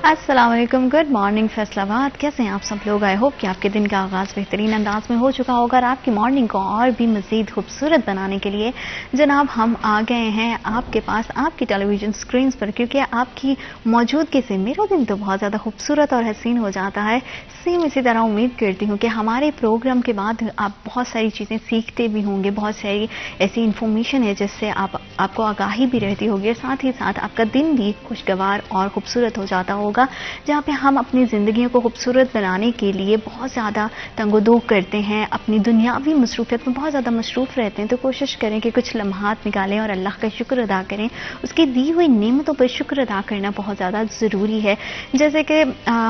अस्सलाम वालेकुम, good morning Faisalabad. कैसे हैं आप सब लोग? आई होप कि आपके दिन का आगाज़ बेहतरीन अंदाज में हो चुका होगा और आपकी मॉर्निंग को और भी मज़ीद खूबसूरत बनाने के लिए जनाब हम आ गए हैं आपके पास, आपकी टेलीविज़न स्क्रीन पर, क्योंकि आपकी मौजूदगी से मेरा दिन तो बहुत ज़्यादा खूबसूरत और हसीन हो जाता है। सेम इसी तरह उम्मीद करती हूँ कि हमारे प्रोग्राम के बाद आप बहुत सारी चीज़ें सीखते भी होंगे, बहुत सारी ऐसी इन्फॉर्मेशन है जिससे आपको आगाही भी रहती होगी और साथ ही साथ आपका दिन भी खुशगवार और खूबसूरत हो जाता होगा, जहाँ पे हम अपनी ज़िंदगियों को खूबसूरत बनाने के लिए बहुत ज़्यादा तंगोदो करते हैं, अपनी दुनियावी मसरूफियत में बहुत ज़्यादा मसरूफ़ रहते हैं। तो कोशिश करें कि कुछ लम्हात निकालें और अल्लाह का शुक्र अदा करें। उसकी दी हुई नेमतों पर शुक्र अदा करना बहुत ज़्यादा ज़रूरी है। जैसे कि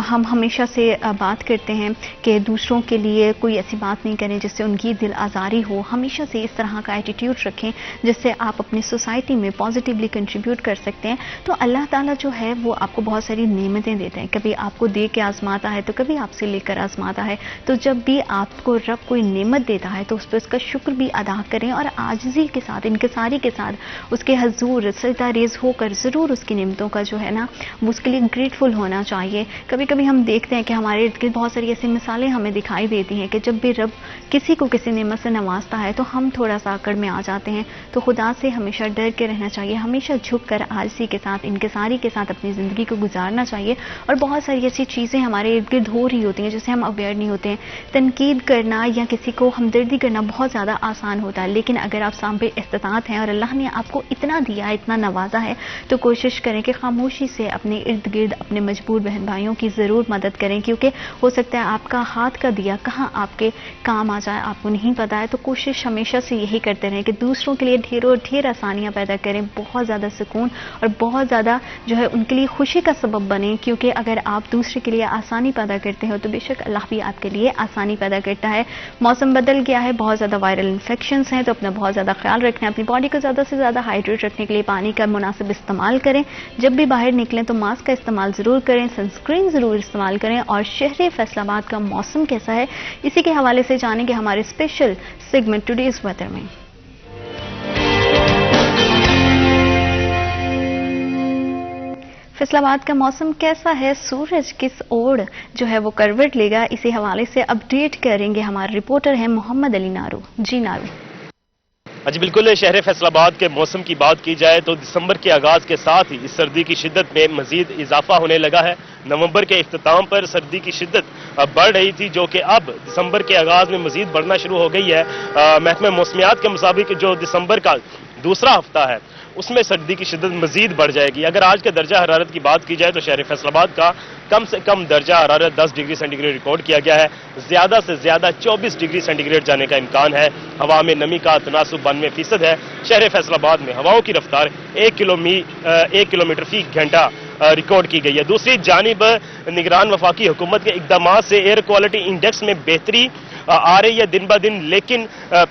हम हमेशा से बात करते हैं कि दूसरों के लिए कोई ऐसी बात नहीं करें जिससे उनकी दिल आज़ारी हो। हमेशा से इस तरह का एटीट्यूड रखें जिससे आप अपनी सोसाइटी में पॉजिटिवली कंट्रीब्यूट कर सकते हैं। तो अल्लाह ताला जो है वो आपको बहुत सारी नेमतें देते हैं, कभी आपको दे के आजमाता है तो कभी आपसे लेकर आजमाता है। तो जब भी आपको रब कोई नेमत देता है तो उस पर उसका शुक्र भी अदा करें और आजिज़ी के साथ, इनकिसारी के साथ उसके हजूर सजदा रेज़ होकर ज़रूर उसकी नेमतों का जो है ना उसके लिए ग्रेटफुल होना चाहिए। कभी कभी हम देखते हैं कि हमारे इर्द गिर्द बहुत सारी ऐसी मिसालें हमें दिखाई देती हैं कि जब भी रब किसी को किसी नेमत से नवाजता है तो हम थोड़ा सा आकड़ में आ जाते हैं। तो खुदा से हमेशा डर के रहना चाहिए, हमेशा झुक कर आजिज़ी के साथ, इनकिसारी के साथ अपनी ज़िंदगी को गुजारना चाहिए। और बहुत सारी ऐसी चीज़ें हमारे इर्द गिर्द हो रही होती हैं जिससे हम अवेयर नहीं होते हैं। तनकीद करना या किसी को हमदर्दी करना बहुत ज़्यादा आसान होता है, लेकिन अगर आप सामने इस्तिताअत हैं और अल्लाह ने आपको इतना दिया, इतना नवाजा है, तो कोशिश करें कि खामोशी से अपने इर्द गिर्द अपने मजबूर बहन भाइयों की ज़रूर मदद करें, क्योंकि हो सकता है आपका हाथ का दिया कहाँ आपके काम आ जाए आपको नहीं पता है। तो कोशिश हमेशा से यही करते रहें कि दूसरों के लिए ढेरों ढेर आसानियाँ पैदा करें, बहुत ज़्यादा सुकून और बहुत ज़्यादा जो है उनके लिए खुशी का सबब बने। क्योंकि अगर आप दूसरे के लिए आसानी पैदा करते हो तो बेशक अल्लाह भी आपके लिए आसानी पैदा करता है। मौसम बदल गया है, बहुत ज़्यादा वायरल इन्फेक्शंस हैं, तो अपना बहुत ज़्यादा ख्याल रखना है। अपनी बॉडी को ज़्यादा से ज़्यादा हाइड्रेट रखने के लिए पानी का मुनासिब इस्तेमाल करें। जब भी बाहर निकलें तो मास्क का इस्तेमाल ज़रूर करें, सनस्क्रीन ज़रूर इस्तेमाल करें। और शहर फैसलाबाद का मौसम कैसा है, इसी के हवाले से जानेंगे हमारे स्पेशल सेगमेंट टुडेज वेदर में। फैसलाबाद का मौसम कैसा है, सूरज किस ओर जो है वो करवट लेगा, इसी हवाले से अपडेट करेंगे हमारे रिपोर्टर हैं मोहम्मद अली नारू। जी नारू। जी बिल्कुल, शहर फैसलाबाद के मौसम की बात की जाए तो दिसंबर के आगाज के साथ ही इस सर्दी की शिद्दत में मजीद इजाफा होने लगा है। नवंबर के इख्तिताम पर सर्दी की शिद्दत बढ़ रही थी, जो कि अब दिसंबर के आगाज में मजीद बढ़ना शुरू हो गई है। महकमा मौसमियात के मुताबिक जो दिसंबर का दूसरा हफ्ता है उसमें सर्दी की शिद्दत मजीद बढ़ जाएगी। अगर आज के दर्जा हरारत की बात की जाए तो शहर फैसलाबाद का कम से कम दर्जा हरारत 10 डिग्री सेंटीग्रेड रिकॉर्ड किया गया है। ज्यादा से ज्यादा 24 डिग्री सेंटीग्रेड जाने का इम्कान है। हवा में नमी का तनासुब 92% है। शहर फैसलाबाद में हवाओं की रफ्तार 1 किलोमीटर फी घंटा रिकॉर्ड की गई है। दूसरी जानिब निगरान वफाकी हुकूमत के इकदाम से एयर क्वालिटी इंडेक्स में बेहतरी आ रही है दिन ब दिन, लेकिन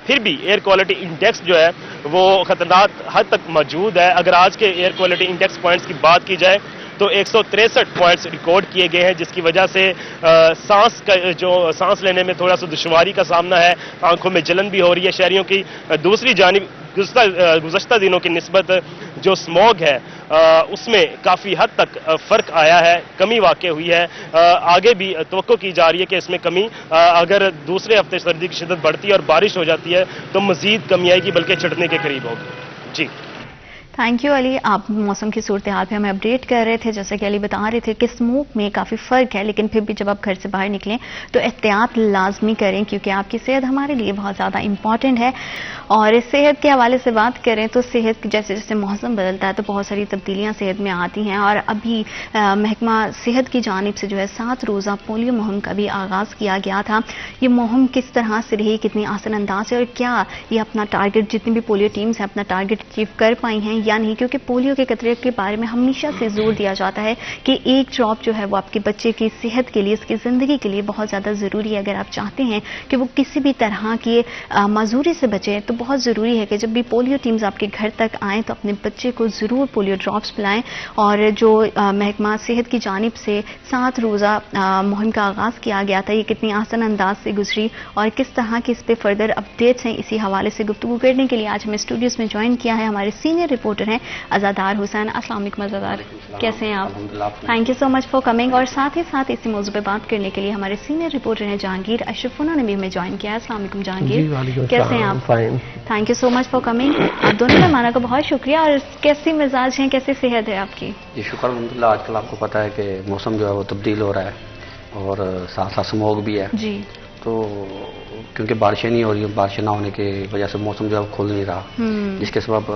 फिर भी एयर क्वालिटी इंडेक्स जो है वो खतरनाक हद तक मौजूद है। अगर आज के एयर क्वालिटी इंडेक्स पॉइंट्स की बात की जाए तो 163 पॉइंट्स रिकॉर्ड किए गए हैं, जिसकी वजह से सांस लेने में थोड़ा सा दुश्वारी का सामना है, आंखों में जलन भी हो रही है शहरियों की। दूसरी जानिब गुज़श्ता दिनों की निस्बत जो स्मॉग है उसमें काफ़ी हद तक फ़र्क आया है, कमी वाक़ई हुई है। आगे भी तवक्को की जा रही है कि इसमें कमी अगर दूसरे हफ्ते सर्दी की शिद्दत बढ़ती है और बारिश हो जाती है तो मज़ीद कमी आएगी, बल्कि छटने के करीब होगी। जी थैंक यू अली, आप मौसम की सूरत हाल पे हमें अपडेट कर रहे थे। जैसे कि अली बता रहे थे कि स्मोक में काफ़ी फ़र्क है, लेकिन फिर भी जब आप घर से बाहर निकलें तो एहतियात लाजमी करें, क्योंकि आपकी सेहत हमारे लिए बहुत ज़्यादा इंपॉर्टेंट है। और सेहत के हवाले से बात करें तो सेहत जैसे जैसे मौसम बदलता है तो बहुत सारी तब्दीलियाँ सेहत में आती हैं। और अभी महकमा सेहत की जानिब से जो है 7 रोज़ा पोलियो मुहिम का भी आगाज़ किया गया था। ये मुहिम किस तरह से रही, कितनी आसान अंदाज है और क्या ये अपना टारगेट, जितनी भी पोलियो टीम्स हैं अपना टारगेट अचीव कर पाई हैं या नहीं, क्योंकि पोलियो के खतरे के बारे में हमेशा से जोर दिया जाता है कि एक ड्रॉप जो है वो आपके बच्चे की सेहत के लिए, उसकी ज़िंदगी के लिए बहुत ज़्यादा ज़रूरी है। अगर आप चाहते हैं कि वो किसी भी तरह की माजूरी से बचे तो बहुत ज़रूरी है कि जब भी पोलियो टीम्स आपके घर तक आएँ तो अपने बच्चे को ज़रूर पोलियो ड्रॉप्स पिलाएँ। और जो महकमा सेहत की जानिब से 7 रोज़ा मुहिम का आगाज़ किया गया था, ये कितनी आसान अंदाज से गुजरी और किस तरह की इस पर फर्दर अपडेट्स हैं, इसी हवाले से गुफ्तगू करने के लिए आज हमें स्टूडियोज़ में ज्वाइन किया है हमारे सीनियर रिपोर्टर रिपोर्टर हैं अज़ादार हुसैन। अस्सलाम वालेकुम अज़ादार, कैसे हैं आप? Thank you so much for coming. और साथ ही साथ इसी मौजू पे बात करने के लिए हमारे सीनियर रिपोर्टर हैं जहांगीर अशरफ, उन्होंने भी हमें ज्वाइन किया है। अस्सलाम वालेकुम जहांगीर, कैसे हैं आप? Thank you so much for coming. आप दोनों मेहमानों का बहुत शुक्रिया। और कैसी मिजाज हैं, कैसी सेहत है आपकी? जी शुक्र अल्हम्दुलिल्लाह। आजकल आपको पता है कि मौसम जो है वो तब्दील हो रहा है और साथ साथ स्मॉग भी है जी। तो क्योंकि बारिशें नहीं हो रही, बारिशें ना होने की वजह से मौसम जो है खुल नहीं रहा, जिसके सबब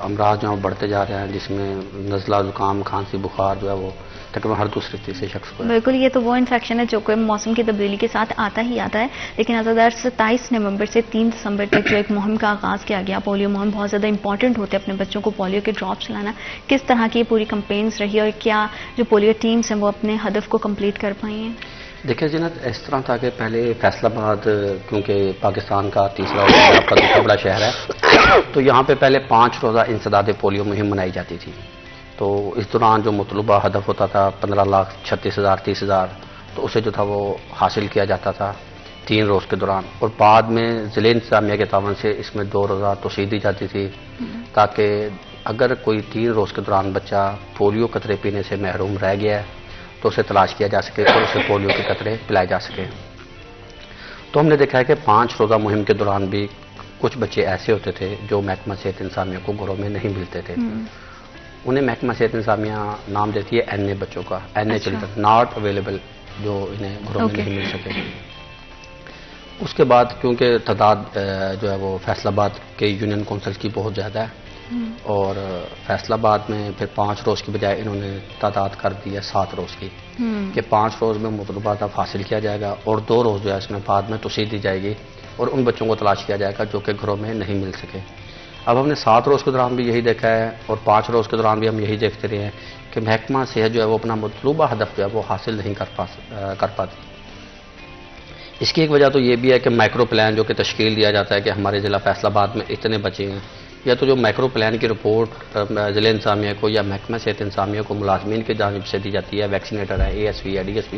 अमराज जो है बढ़ते जा रहे हैं, जिसमें नज़ला, जुकाम, खांसी, बुखार जो है वो तकरीबन हर दूसरे तीसरे शख्स को है। बिल्कुल, ये तो वो इन्फेक्शन है जो कोई मौसम की तब्दीली के साथ आता ही आता है। लेकिन अज़ादार 27 नवंबर से 3 दिसंबर तक जो एक मुहिम का आगाज़ किया गया, पोलियो मुहिम, बहुत ज़्यादा इंपॉर्टेंट होते हैं अपने बच्चों को पोलियो के ड्रॉप्स लाना। किस तरह की पूरी कंपेन्स रही और क्या जो पोलियो टीम्स हैं वो अपने हदफ को कम्प्लीट कर पाई हैं? देखिए जिन्हें इस तरह था कि पहले फैसलाबाद, क्योंकि पाकिस्तान का तीसरा का दूसरा बड़ा शहर है, तो यहाँ पे पहले 5 रोज़ा इंसदाद पोलियो मुहिम मनाई जाती थी। तो इस दौरान जो मतलूबा हदफ होता था 15,36,000 30,000, तो उसे जो था वो हासिल किया जाता था 3 रोज़ के दौरान। और बाद में ज़िले इंतज़ामिया के तावन से इसमें 2 रोज़ा तोसीद दी जाती थी, ताकि अगर कोई 3 रोज़ के दौरान बच्चा पोलियो कतरे पीने से महरूम रह गया है तो उसे तलाश किया जा सके और उसे पोलियो के कतरे पिलाए जा सके। तो हमने देखा है कि 5 रोज़ा मुहिम के दौरान भी कुछ बच्चे ऐसे होते थे जो महकमा सेहत इंतज़ामिया को घरों में नहीं मिलते थे। उन्हें महकमा सेहत इंतज़ामिया नाम देती है NA बच्चों का, NA चिल्ड्रन नॉट अवेलेबल, जो इन्हें घरों में नहीं मिल सके। उसके बाद क्योंकि तादाद जो है वो फैसलाबाद के यूनियन काउंसिल की बहुत ज़्यादा है और फैसलाबाद में फिर 5 रोज़ की बजाय इन्होंने तादाद कर दी है 7 रोज़ की, कि 5 रोज़ में मतलूबा हदफ हासिल किया जाएगा और 2 रोज़ जो है इसमें बाद में तोसीद दी जाएगी और उन बच्चों को तलाश किया जाएगा जो कि घरों में नहीं मिल सके। अब हमने 7 रोज़ के दौरान भी यही देखा है और 5 रोज़ के दौरान भी हम यही देखते रहे हैं कि महकमा सेहत जो है वो अपना मतलूबा हदफ जो है वो हासिल नहीं कर पाती। इसकी एक वजह तो ये भी है कि माइक्रो प्लान जो कि तश्कील दिया जाता है कि हमारे ज़िला फैसलाबाद में इतने बच्चे हैं, या तो जो माइक्रो प्लान की रिपोर्ट ज़िले इंतज़ामिया को या महकमा सेहत इंतज़ामिया को मुलाजमीन की जानिब से दी जाती है, वैक्सीनेटर है, ASP है, DSP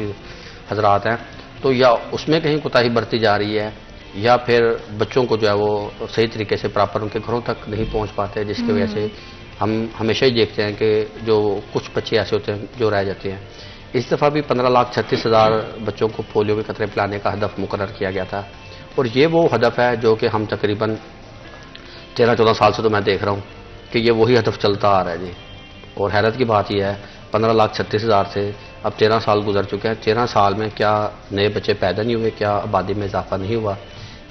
हजरात हैं, तो या उसमें कहीं कोताही बरती जा रही है या फिर बच्चों को जो है वो सही तरीके से प्रॉपर उनके घरों तक नहीं पहुंच पाते, जिसकी वजह से हम हमेशा ही देखते हैं कि जो कुछ बच्चे ऐसे होते हैं जो रह जाते हैं। इस दफ़ा भी 15,36,000 बच्चों को पोलियो के कतरे पिलाने का हदफ मुकर्रर किया गया था और ये वो हदफ है जो कि हम तकरीबन 13-14 साल से तो मैं देख रहा हूँ कि ये वही हदफ चलता आ रहा है जी। और हैरत की बात यह है 15,36,000 से अब 13 साल गुजर चुके हैं। 13 साल में क्या नए बच्चे पैदा नहीं हुए, क्या आबादी में इजाफा नहीं हुआ?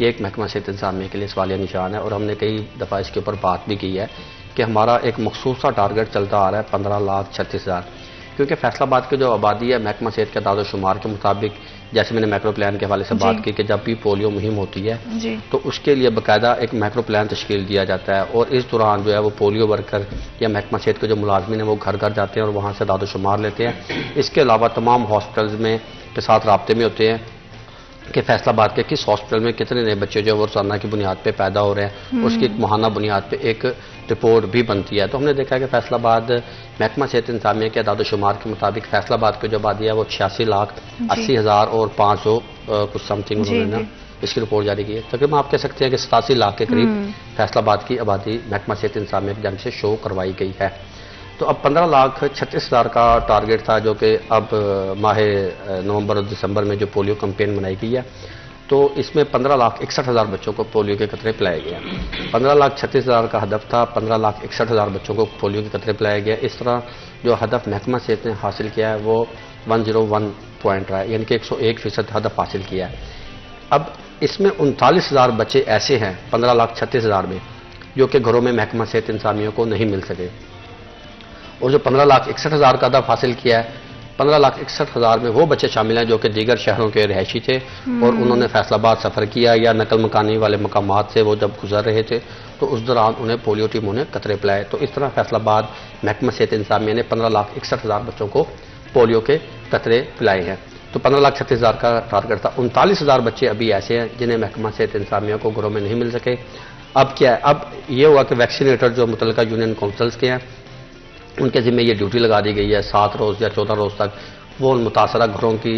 ये एक महकमा सेहत इंतज़ामिया के लिए सवालिया निशान है और हमने कई दफ़ा इसके ऊपर बात भी की है कि हमारा एक मखसूसा टारगेट चलता आ रहा है 15,36,000, क्योंकि फैसलाबाद की जो आबादी है महकमा सेहत के दादोशुमार के मुताबिक, जैसे मैंने मैक्रो प्लान के हवाले से बात की कि जब भी पोलियो मुहिम होती है तो उसके लिए बाकायदा एक मैक्रो प्लान तश्कील दिया जाता है और इस दौरान जो है वो पोलियो वर्कर या महकमा सेहत के जो मुलाजमीन हैं वो घर घर जाते हैं और वहाँ से दादोशुमार लेते हैं। इसके अलावा तमाम हॉस्पिटल्स में के साथ राब्ते में होते हैं कि फैसलाबाद के किस हॉस्पिटल में कितने नए बच्चे जो है वो रोजाना की बुनियाद पे पैदा हो रहे हैं, उसकी एक माहाना बुनियाद पे एक रिपोर्ट भी बनती है। तो हमने देखा है कि फैसलाबाद महकमा सेहत इंतज़ामिया के दादोशुमार के मुताबिक फैसलाबाद की जो आबादी है वो 86,80,000 और 500 कुछ समथिंग उन्होंने ना इसकी रिपोर्ट जारी की है। तकरीबन आप कह सकते हैं कि 87 लाख के करीब फैसलाबाद की आबादी महकमा सेहत इंतज़ामिया की जानिब से शो करवाई गई है। तो अब 15,36,000 का टारगेट था जो कि अब माह नवंबर और दिसंबर में जो पोलियो कैंपेन मनाई गई है तो इसमें 15,61,000 बच्चों को पोलियो के कतरे पिलाए गए। 15,36,000 का हदफ था, 15,61,000 बच्चों को पोलियो के कतरे पिलाए गए। इस तरह जो हदफ महकमा सेहत ने हासिल किया है वो 101 पॉइंट रहा है, यानी कि 101% हदफ हासिल किया है। अब इसमें 39,000 बच्चे ऐसे हैं 15,36,000 में जो कि घरों में महकमा सेहत इंतज़ामिया को नहीं मिल सके और जो 15,61,000 का हदफ हासिल किया है 15,61,000 में वो बच्चे शामिल हैं जो कि दीगर शहरों के रहायशी थे और उन्होंने फैसलाबाद सफ़र किया या नकल मकानी वाले मकामात से वो जब गुजर रहे थे तो उस दौरान उन्हें पोलियो टीमों ने कतरे पिलाए। तो इस तरह फैसलाबाद महकमा सेहत इंतज़ामिया ने 15,61,000 बच्चों को पोलियो के कतरे पिलाए हैं। तो 15,36,000 का टारगेट था। 39,000 बच्चे अभी ऐसे हैं जिन्हें महकमा सेहत इंतज़ामिया को घरों में नहीं मिल सके। अब क्या है, अब ये हुआ कि वैक्सीनेटर जो मुतल्लिका यूनियन काउंसिल्स के हैं उनके ज़िम्मे ये ड्यूटी लगा दी गई है 7 रोज़ या 14 रोज़ तक वो मुतासरा घरों की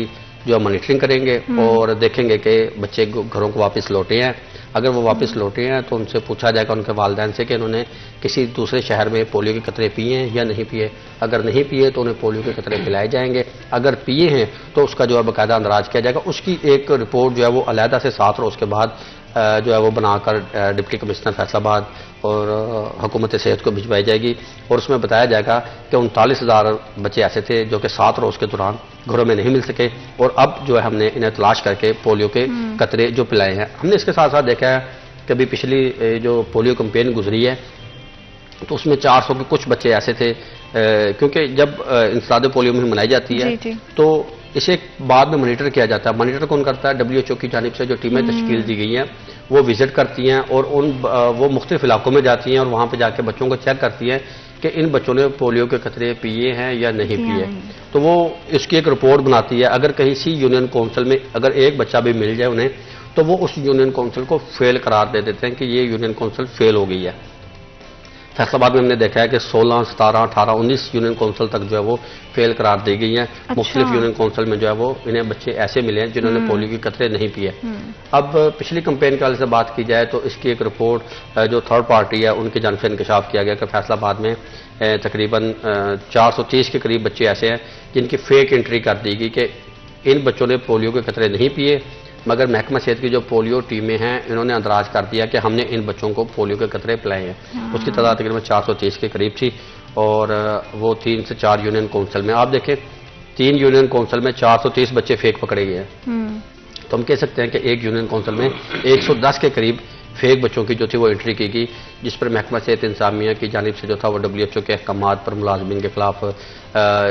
जो मॉनिटरिंग करेंगे और देखेंगे कि बच्चे घरों को वापस लौटे हैं। अगर वो वापस लौटे हैं तो उनसे पूछा जाएगा, उनके वालिदैन से, कि उन्होंने किसी दूसरे शहर में पोलियो के कतरे पिए हैं या नहीं पिए। अगर नहीं पिए तो उन्हें पोलियो के कतरे पिलाए जाएंगे। अगर पिए हैं तो उसका जो है बाकायदा अंदराज किया जाएगा। उसकी एक रिपोर्ट जो है वो अलहदा से 7 रोज़ के बाद जो है वो बनाकर डिप्टी कमिश्नर फैसलाबाद और हुकूमत सेहत को भिजवाई जाएगी और उसमें बताया जाएगा कि 39,000 बच्चे ऐसे थे जो कि 7 रोज़ के दौरान घरों में नहीं मिल सके और अब जो है हमने इन्हें तलाश करके पोलियो के कतरे जो पिलाए हैं। हमने इसके साथ साथ देखा है कि अभी पिछली जो पोलियो कैंपेन गुजरी है तो उसमें 400 के कुछ बच्चे ऐसे थे, क्योंकि जब इंसदाद पोलियो मुहिम मनाई जाती है तो इसे बाद में मॉनिटर किया जाता है। मॉनिटर कौन करता है? WHO की जानिब से जो टीमें तश्कील दी गई हैं वो विजिट करती हैं और वो मुख्तलिफ इलाकों में जाती हैं और वहाँ पे जाके बच्चों को चेक करती हैं कि इन बच्चों ने पोलियो के कतरे पिए हैं या नहीं पिए। तो वो इसकी एक रिपोर्ट बनाती है। अगर कहीं सी यूनियन काउंसिल में अगर एक बच्चा भी मिल जाए उन्हें तो वो उस यूनियन काउंसिल को फेल करार दे देते हैं कि ये यूनियन काउंसिल फेल हो गई है। फैसलाबाद में हमने देखा है कि 16, 17, 18, 19 यूनियन काउंसिल तक जो है वो फेल करार दी गई है। मुख्तलिफ यूनियन काउंसिल में जो है वो इन्हें बच्चे ऐसे मिले हैं जिन्होंने पोलियो के कतरे नहीं पिए। अब पिछली कैंपेन के वाले से बात की जाए तो इसकी एक रिपोर्ट जो थर्ड पार्टी है उनकी जानिब से इंकशाफ किया गया कि फैसलाबाद में तकरीबन 430 के करीब बच्चे ऐसे हैं जिनकी फेक एंट्री कर दी गई कि इन बच्चों ने पोलियो के कतरे नहीं पिए, मगर महकमा सेहत की जो पोलियो टीमें हैं इन्होंने अंदराज कर दिया कि हमने इन बच्चों को पोलियो के कतरे पिलाए हैं। उसकी तादाद तकरीबन 430 के करीब थी और वो 3 से 4 यूनियन काउंसिल में, आप देखें 3 यूनियन काउंसिल में 430 बच्चे फेक पकड़े गए हैं। तो हम कह सकते हैं कि एक यूनियन काउंसिल में 110 के करीब फेक बच्चों की जो थी वो एंट्री की गई, जिस पर महकमा सेहत इंतजामिया की जानिब से जो था वो WHO के अहकामात पर मुलाजमीन के खिलाफ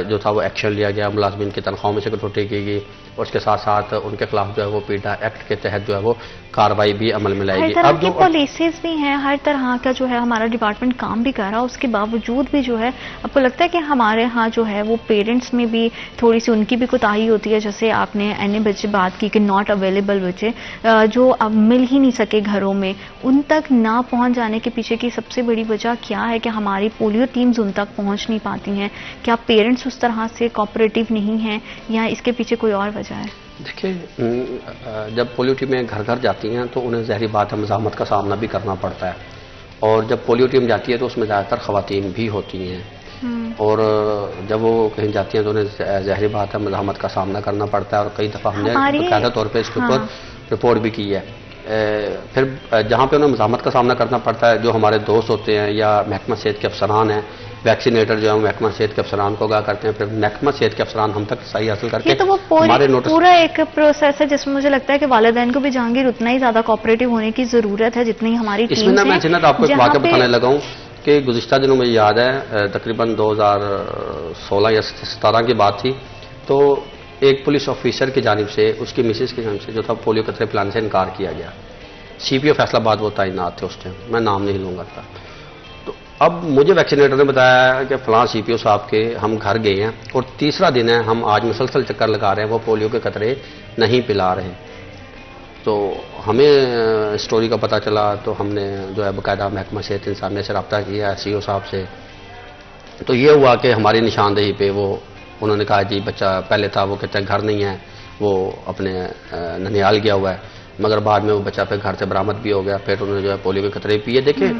जो था वो एक्शन लिया गया। मुलाजमीन की तनख्वाहों में से कटौती की गई और उसके साथ साथ उनके खिलाफ जो है वो पीटा एक्ट के तहत जो है वो कार्रवाई भी अमल में लाएगी। अब जो पॉलिसीज भी हैं, हर तरह का जो है हमारा डिपार्टमेंट काम भी कर रहा है, उसके बावजूद भी जो है आपको लगता है कि हमारे यहाँ जो है वो पेरेंट्स में भी थोड़ी सी उनकी भी कोताही होती है? जैसे आपने अन्य बच्चे बात की कि नॉट अवेलेबल बच्चे जो अब मिल ही नहीं सके घरों में, उन तक ना पहुंच जाने के पीछे की सबसे बड़ी वजह क्या है कि हमारी पोलियो टीम्स उन तक पहुंच नहीं पाती हैं? क्या पेरेंट्स उस तरह से कोऑपरेटिव नहीं हैं या इसके पीछे कोई और वजह है? देखिए, जब पोलियो टीमें घर घर जाती हैं तो उन्हें ज़ाहिर बात है मज़ाहमत का सामना भी करना पड़ता है और जब पोलियो टीम जाती है तो उसमें ज़्यादातर ख़वातीन भी होती हैं और जब वो कहीं जाती हैं तो उन्हें ज़ाहिर बात है मज़ाहमत का सामना करना पड़ता है और कई दफ़ा हमने बाकायदा तौर पर इसके ऊपर रिपोर्ट भी की है। फिर जहाँ पे उन्हें मज़ाहमत का सामना करना पड़ता है, जो हमारे दोस्त होते हैं या महकमा सेहत के अफसरान हैं, वैक्सीनेटर जो है महकमा सेहत के अफसरान को आगाह करते हैं, फिर महकमा सेहत के अफसरान हम तक सही हासिल करके तो वो हमारे नोटिस पूरा एक प्रोसेस है जिसमें मुझे लगता है कि वालिदैन को भी जहांगीर उतना ही ज्यादा कोऑपरेटिव होने की जरूरत है जितनी हमारी टीम इसमें ना मैं जिन्नत आपको एक वाक़या बताने लगा हूँ कि गुज़िश्ता दिनों में याद है तकरीबन 2016 या 17 की बात थी, तो एक पुलिस ऑफिसर की जानिब से उसकी मिसेज की जानिब से जो था पोलियो कतरे पिलाने से इनकार किया गया। CPO फैसलाबाद वो तैनात थे उस टाइम, मैं नाम नहीं लूँगा था। तो अब मुझे वैक्सीनेटर ने बताया कि फ़लाँ CPO साहब के हम घर गए हैं और तीसरा दिन है, हम आज मुसलसल चक्कर लगा रहे हैं, वो पोलियो के कतरे नहीं पिला रहे। तो हमें स्टोरी का पता चला तो हमने जो है बाकायदा महकमा सेहत इंतजामिया से रब्ता किया CO साहब से। तो ये हुआ कि हमारी निशानदेही पे वो उन्होंने कहा जी बच्चा पहले था वो कहते हैं घर नहीं है, वो अपने ननिहाल गया हुआ है, मगर बाद में वो बच्चा फिर घर से बरामद भी हो गया। फिर उन्होंने जो है पोलियो के कतरे पिए। देखिए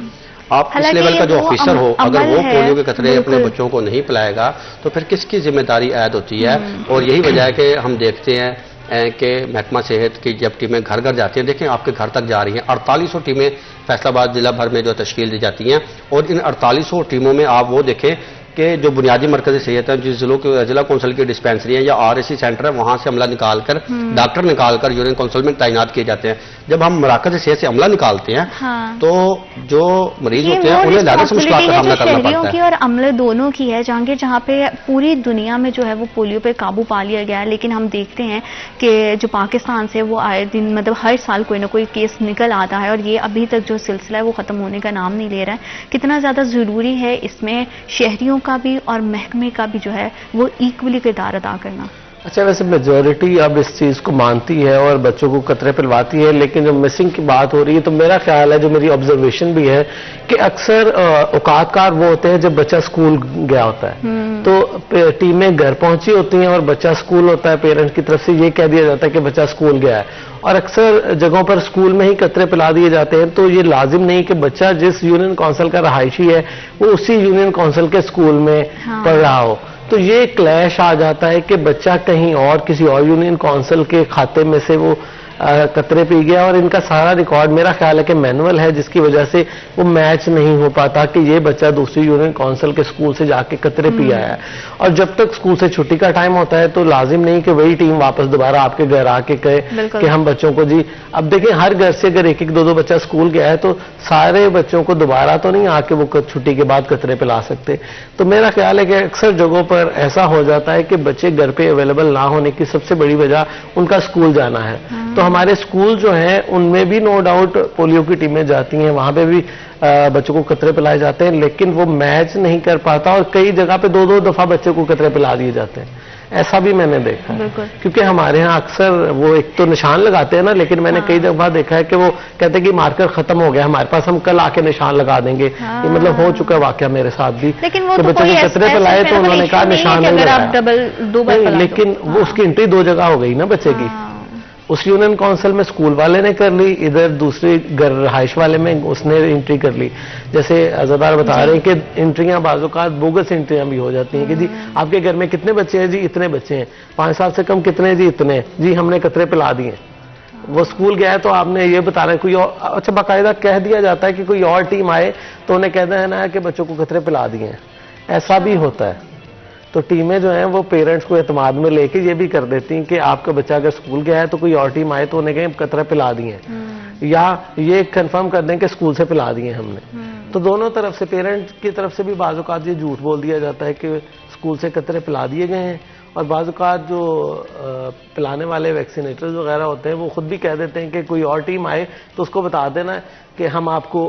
आप इस लेवल का जो ऑफिसर हो, अगर वो पोलियो के कतरे अपने बच्चों को नहीं पिलाएगा तो फिर किसकी जिम्मेदारी आयद होती है? और यही वजह है कि हम देखते हैं कि महकमा सेहत की जब टीमें घर घर जाती हैं, देखें आपके घर तक जा रही हैं, 4800 टीमें फैसलाबाद जिला भर में जो तश्कील दी जाती हैं और इन 4800 टीमों में आप वो देखें कि जो बुनियादी मरकज़ी सेहत है, जिस जिला कौंसिल की डिस्पेंसरी है या RAC सेंटर है, वहां से अमला निकालकर डॉक्टर निकालकर यूनियन काउंसिल में तैनात किए जाते हैं। जब हम मराकज़ सेहत से अमला निकालते हैं तो जो मरीज होते हैं उन्हें ज़्यादा मुश्किलात का सामना करना पड़ता है। की और अमले दोनों की है जहांगीर, जहाँ पे पूरी दुनिया में जो है वो पोलियो पे काबू पा लिया गया है, लेकिन हम देखते हैं कि जो पाकिस्तान से वो आए दिन मतलब हर साल कोई ना कोई केस निकल आता है और ये अभी तक जो सिलसिला है वो खत्म होने का नाम नहीं ले रहा है। कितना ज्यादा जरूरी है इसमें शहरियों का भी और महकमे का भी जो है वो इक्वली किरदार अदा करना? अच्छा, वैसे मेजोरिटी अब इस चीज को मानती है और बच्चों को कतरे पिलवाती है, लेकिन जब मिसिंग की बात हो रही है तो मेरा ख्याल है, जो मेरी ऑब्जर्वेशन भी है, कि अक्सर औकातकार वो होते हैं जब बच्चा स्कूल गया होता है, तो टीमें घर पहुंची होती हैं और बच्चा स्कूल होता है, पेरेंट्स की तरफ से ये कह दिया जाता है कि बच्चा स्कूल गया है, और अक्सर जगहों पर स्कूल में ही कतरे पिला दिए जाते हैं। तो ये लाजिम नहीं कि बच्चा जिस यूनियन काउंसिल का रहायशी है वो उसी यूनियन काउंसिल के स्कूल में पढ़ रहा हो। तो ये क्लैश आ जाता है कि बच्चा कहीं और किसी और यूनियन काउंसिल के खाते में से वो कतरे पी गया, और इनका सारा रिकॉर्ड मेरा ख्याल है कि मैनुअल है, जिसकी वजह से वो मैच नहीं हो पाता कि ये बच्चा दूसरी यूनियन काउंसिल के स्कूल से जाके कतरे पी आया है। और जब तक स्कूल से छुट्टी का टाइम होता है तो लाजिम नहीं कि वही टीम वापस दोबारा आपके घर आके कहे कि हम बच्चों को जी, अब देखिए हर घर से अगर एक एक दो बच्चा स्कूल गया है तो सारे बच्चों को दोबारा तो नहीं आके वो छुट्टी के बाद कतरे पिला सकते। तो मेरा ख्याल है कि अक्सर जगहों पर ऐसा हो जाता है कि बच्चे घर पे अवेलेबल ना होने की सबसे बड़ी वजह उनका स्कूल जाना है। तो हमारे स्कूल जो हैं उनमें भी नो डाउट पोलियो की टीमें जाती हैं, वहां पे भी बच्चों को कतरे पिलाए जाते हैं, लेकिन वो मैच नहीं कर पाता और कई जगह पे दो दो दफा बच्चे को कतरे पिला दिए जाते हैं। ऐसा भी मैंने देखा है, क्योंकि हमारे यहाँ अक्सर वो एक तो निशान लगाते हैं ना, लेकिन मैंने कई दफा देखा है कि वो कहते हैं कि मार्कर खत्म हो गया हमारे पास, हम कल आके निशान लगा देंगे। ये मतलब हो चुका है वाकया मेरे साथ भी, लेकिन वो तो बच्चे को कतरे पिलाए तो उन्होंने कहा निशान नहीं लगाया, लेकिन वो उसकी एंट्री दो जगह हो गई ना बच्चे की। उस यूनियन काउंसिल में स्कूल वाले ने कर ली, इधर दूसरी घर रहाइश वाले में उसने एंट्री कर ली। जैसे अज़ादार बता रहे हैं कि एंट्रियां बाज़-औक़ात बोगस एंट्रियां भी हो जाती हैं कि जी आपके घर में कितने बच्चे हैं, जी इतने बच्चे हैं, 5 साल से कम कितने, जी इतने, जी हमने कतरे पिला दिए। वो स्कूल गया है तो आपने ये बता रहे हैं कोई और, अच्छा बाकायदा कह दिया जाता है कि कोई और टीम आए तो उन्हें कहना है ना कि बच्चों को कतरे पिला दिए हैं, ऐसा भी होता है। तो टीमें जो हैं वो पेरेंट्स को एतमाद में लेके ये भी कर देती हैं कि आपका बच्चा अगर स्कूल गया है तो कोई और टीम आए तो उन्हें कहें कतरे पिला दिए, या ये कंफर्म कर दें कि स्कूल से पिला दिए हमने। तो दोनों तरफ से, पेरेंट्स की तरफ से भी बाज़ औक़ात ये झूठ बोल दिया जाता है कि स्कूल से कतरे पिला दिए गए हैं, और बाज़ औक़ात जो पिलाने वाले वैक्सीनेटर्स वगैरह होते हैं वो खुद भी कह देते हैं कि कोई और टीम आए तो उसको बता देना कि हम आपको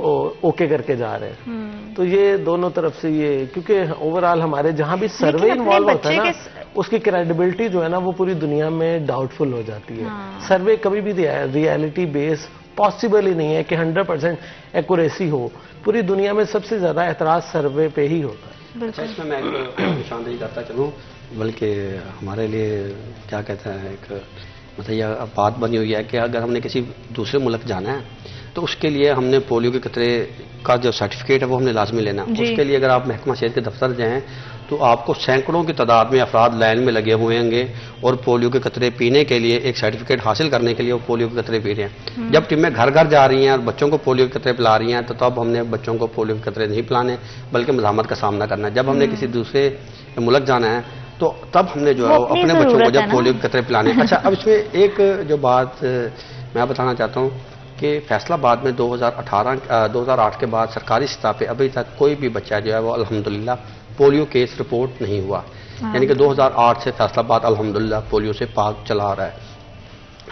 ओके करके जा रहे हैं। तो ये दोनों तरफ से ये, क्योंकि ओवरऑल हमारे जहां भी सर्वे इन्वॉल्व होता है ना, उसकी क्रेडिबिलिटी जो है ना वो पूरी दुनिया में डाउटफुल हो जाती है। सर्वे कभी भी रियलिटी बेस पॉसिबल ही नहीं है कि 100% एक्यूरेसी हो। पूरी दुनिया में सबसे ज्यादा एतराज सर्वे पे ही होता है। अच्छा, इसमें मैं एक निशानदेही करता चलूँ, बल्कि हमारे लिए क्या कहते हैं, एक मतलब यह बात बनी हुई है कि अगर हमने किसी दूसरे मुल्क जाना है तो उसके लिए हमने पोलियो के कतरे का जो सर्टिफिकेट है वो हमने लाजमी लेना। उसके लिए अगर आप महकमा सेहत के दफ्तर जाएं तो आपको सैकड़ों की तादाद में अफराद लाइन में लगे हुए होंगे और पोलियो के कतरे पीने के लिए, एक सर्टिफिकेट हासिल करने के लिए वो पोलियो के कतरे पी रहे हैं। जब टीमें घर घर जा रही हैं और बच्चों को पोलियो के कतरे पिला रही हैं तो तब हमने बच्चों को पोलियो के कतरे नहीं पिलाने, बल्कि मज़ामत का सामना करना है। जब हमने किसी दूसरे मुल्क जाना है तो तब हमने जो है अपने बच्चों को जब पोलियो के कतरे पिलाने। अच्छा, अब इसमें एक जो बात मैं बताना चाहता हूँ कि फैसलाबाद में 2008 के बाद सरकारी सतह पे अभी तक कोई भी बच्चा जो है वो अल्हम्दुलिल्लाह पोलियो केस रिपोर्ट नहीं हुआ। यानी कि 2008 से फैसलाबाद अल्हम्दुलिल्लाह पोलियो से पाक चला आ रहा है।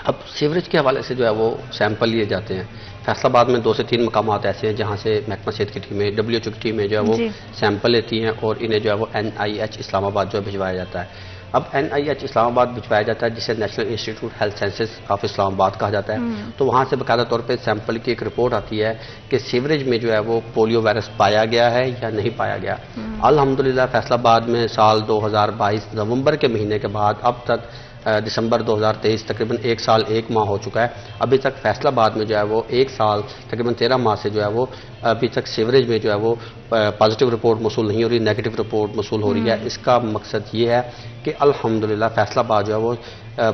अब सीवरेज के हवाले से जो है वो सैंपल लिए जाते हैं। फैसलाबाद में 2 से 3 मकामात ऐसे हैं जहाँ से महकमा सेहत की टीमें, WHO की टीमें जो है वो सैंपल लेती हैं और इन्हें जो है वो NIH इस्लामाबाद जो है भिजवाया जाता है। अब NIH इस्लामाबाद भिजवाया जाता है जिसे national institute health sciences of Islamabad कहा जाता है। तो वहाँ से बाकायदा तौर पे सैंपल की एक रिपोर्ट आती है कि सीवरेज में जो है वो पोलियो वायरस पाया गया है या नहीं पाया गया। अल्हम्दुलिल्लाह फैसलाबाद में साल 2022 नवंबर के महीने के बाद अब तक दिसंबर 2023 तकरीबन 1 साल 1 माह हो चुका है। अभी तक फैसलाबाद में जो है वो 1 साल तकरीबन 13 माह से जो है वो अभी तक सीवरेज में जो है वो पॉजिटिव रिपोर्ट मसूल नहीं हो रही, नेगेटिव रिपोर्ट मसूल हो रही है। इसका मकसद ये है कि अल्हम्दुलिल्लाह फैसलाबाद जो है वो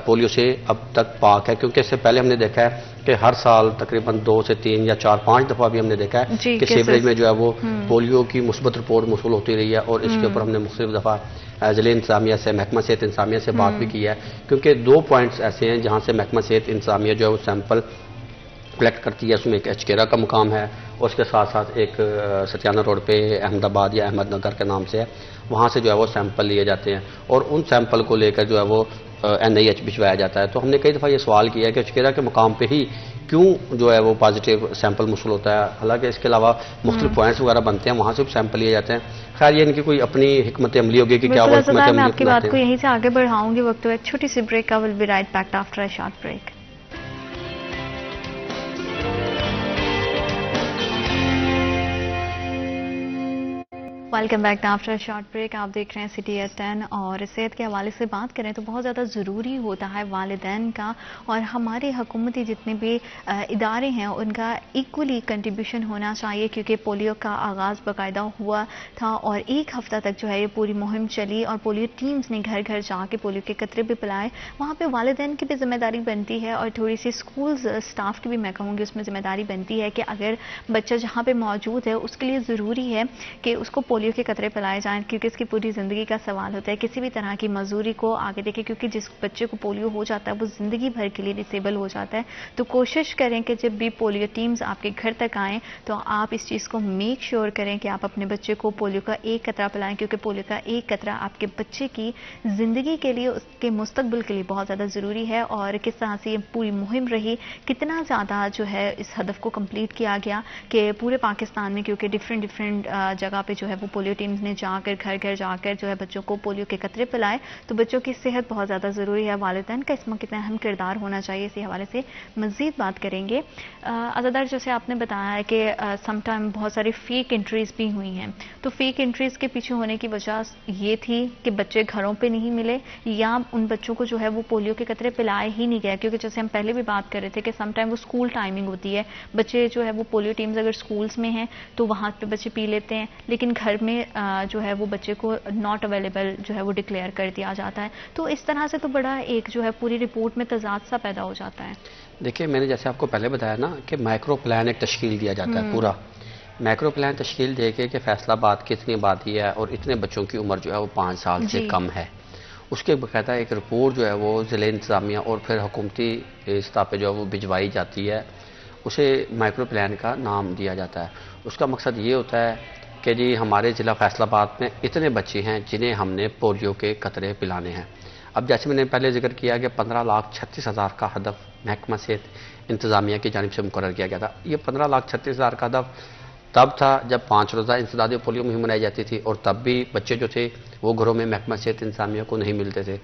पोलियो से अब तक पाक है, क्योंकि इससे पहले हमने देखा है कि हर साल तकरीबन 2 से 3 या 4-5 दफ़ा भी हमने देखा है कि सीवरेज में जो है वो पोलियो की मुस्बत रिपोर्ट मसूल होती रही है। और इसके ऊपर हमने मुख्तलिफ दफ़ा ज़िले इंतज़ामिया से, महकमा सेहत इंतज़ामिया से बात भी की है, क्योंकि 2 पॉइंट्स ऐसे हैं जहाँ से महकमा सेहत इंतज़ामिया जो है वो सैंपल कलेक्ट करती है। उसमें एक एचकेरा का मुकाम है और उसके साथ साथ एक सतियाना रोड पे अहमदाबाद या अहमदनगर के नाम से है, वहाँ से जो है वो सैंपल लिए जाते हैं और उन सैंपल को लेकर जो है वो NIH भिजवाया जाता है। तो हमने कई दफ़ा ये सवाल किया कि एचकेरा के मुकाम पे ही क्यों जो है वो पॉजिटिव सैंपल मसूल होता है, हालांकि इसके अलावा मुख्तलिफ पॉइंट्स वगैरह बनते हैं, वहाँ से भी सैंपल लिए जाते हैं। खैर ये इनकी कोई अपनी हिकमत अमली होगी कि क्या वो बिल्कुल हिकमत मैं अमली आपकी बात अपनाते को हैं। यहीं से आगे बढ़ाऊंगी। वक्त तो एक छोटी सी ब्रेक का, will be right back after a short break. Welcome back after short break. आप देख रहे हैं सिटी एट 10 और सेहत के हवाले से बात करें तो बहुत ज़्यादा ज़रूरी होता है वालिदैन का और हमारे हुकूमती जितने भी इदारे हैं उनका इक्वली कंट्रीब्यूशन होना चाहिए, क्योंकि पोलियो का आगाज़ बाकायदा हुआ था और एक हफ़्ता तक जो है ये पूरी मुहिम चली और पोलियो टीम्स ने घर घर जाके पोलियो के कतरे भी पिलाए। वहाँ पे वालिदैन की भी जिम्मेदारी बनती है और थोड़ी सी स्कूल स्टाफ की भी मैं कहूँगी उसमें जिम्मेदारी बनती है कि अगर बच्चा जहाँ पे मौजूद है उसके लिए ज़रूरी है कि उसको पोलियो के कतरे पिलाए जाएं, क्योंकि इसकी पूरी ज़िंदगी का सवाल होता है। किसी भी तरह की मजदूरी को आगे देखें, क्योंकि जिस बच्चे को पोलियो हो जाता है वो ज़िंदगी भर के लिए डिसेबल हो जाता है। तो कोशिश करें कि जब भी पोलियो टीम्स आपके घर तक आएँ तो आप इस चीज़ को मेक श्योर करें कि आप अपने बच्चे को पोलियो का एक कतरा पिलाएं, क्योंकि पोलियो का एक कतरा आपके बच्चे की ज़िंदगी के लिए, उसके मुस्तकबिल के लिए बहुत ज़्यादा ज़रूरी है। और किस तरह से ये पूरी मुहिम रही, कितना ज़्यादा जो है इस हदफ को कंप्लीट किया गया कि पूरे पाकिस्तान में, क्योंकि डिफरेंट जगह पे जो है वो पोलियो टीम्स ने जाकर घर घर जाकर जो है बच्चों को पोलियो के कतरे पिलाए। तो बच्चों की सेहत बहुत ज़्यादा ज़रूरी है, वालिदैन का इसमें कितना अहम किरदार होना चाहिए, इसी हवाले से मज़ीद बात करेंगे। अज़ादार, जैसे आपने बताया है कि समटाइम बहुत सारी फेक एंट्रीज़ भी हुई हैं, तो फेक एंट्रीज़ के पीछे होने की वजह ये थी कि बच्चे घरों पर नहीं मिले या उन बच्चों को जो है वो पोलियो के कतरे पिलाए ही नहीं गए, क्योंकि जैसे हम पहले भी बात कर रहे थे कि समटाइम वो स्कूल टाइमिंग होती है, बच्चे जो है वो पोलियो टीम्स अगर स्कूल्स में हैं तो वहाँ पे बच्चे पी लेते हैं, लेकिन घर में जो है वो बच्चे को नॉट अवेलेबल जो है वो डिक्लेयर कर दिया जाता है। तो इस तरह से तो बड़ा एक जो है पूरी रिपोर्ट में तजाद सा पैदा हो जाता है। देखिए, मैंने जैसे आपको पहले बताया ना कि माइक्रो प्लान एक तश्कील दिया जाता है, पूरा माइक्रो प्लान तश्कील दे के फैसलाबाद की इतनी आबादी है और इतने बच्चों की उम्र जो है वो 5 साल से कम है, उसके बकायदा एक रिपोर्ट जो है वो ज़िला इंतज़ामिया और फिर हुकूमती सतह पे जो है वो भिजवाई जाती है, उसे माइक्रो प्लान का नाम दिया जाता है। उसका मकसद ये होता है कि जी हमारे ज़िला फैसलाबाद में इतने बच्चे हैं जिन्हें हमने पोलियो के कतरे पिलाने हैं। अब जैसे मैंने पहले जिक्र किया कि 15,36,000 का हदफ महकमा सेहत इंतज़ामिया की जानिब से मुकर्रर किया गया था। ये 15,36,000 का हदफ तब था जब 5 रोज़ा इंसदाद पोलियो मुहिम मनाई जाती थी और तब भी बच्चे जो थे वो घरों में महकमा सेहत इंतज़ामिया को नहीं मिलते थे।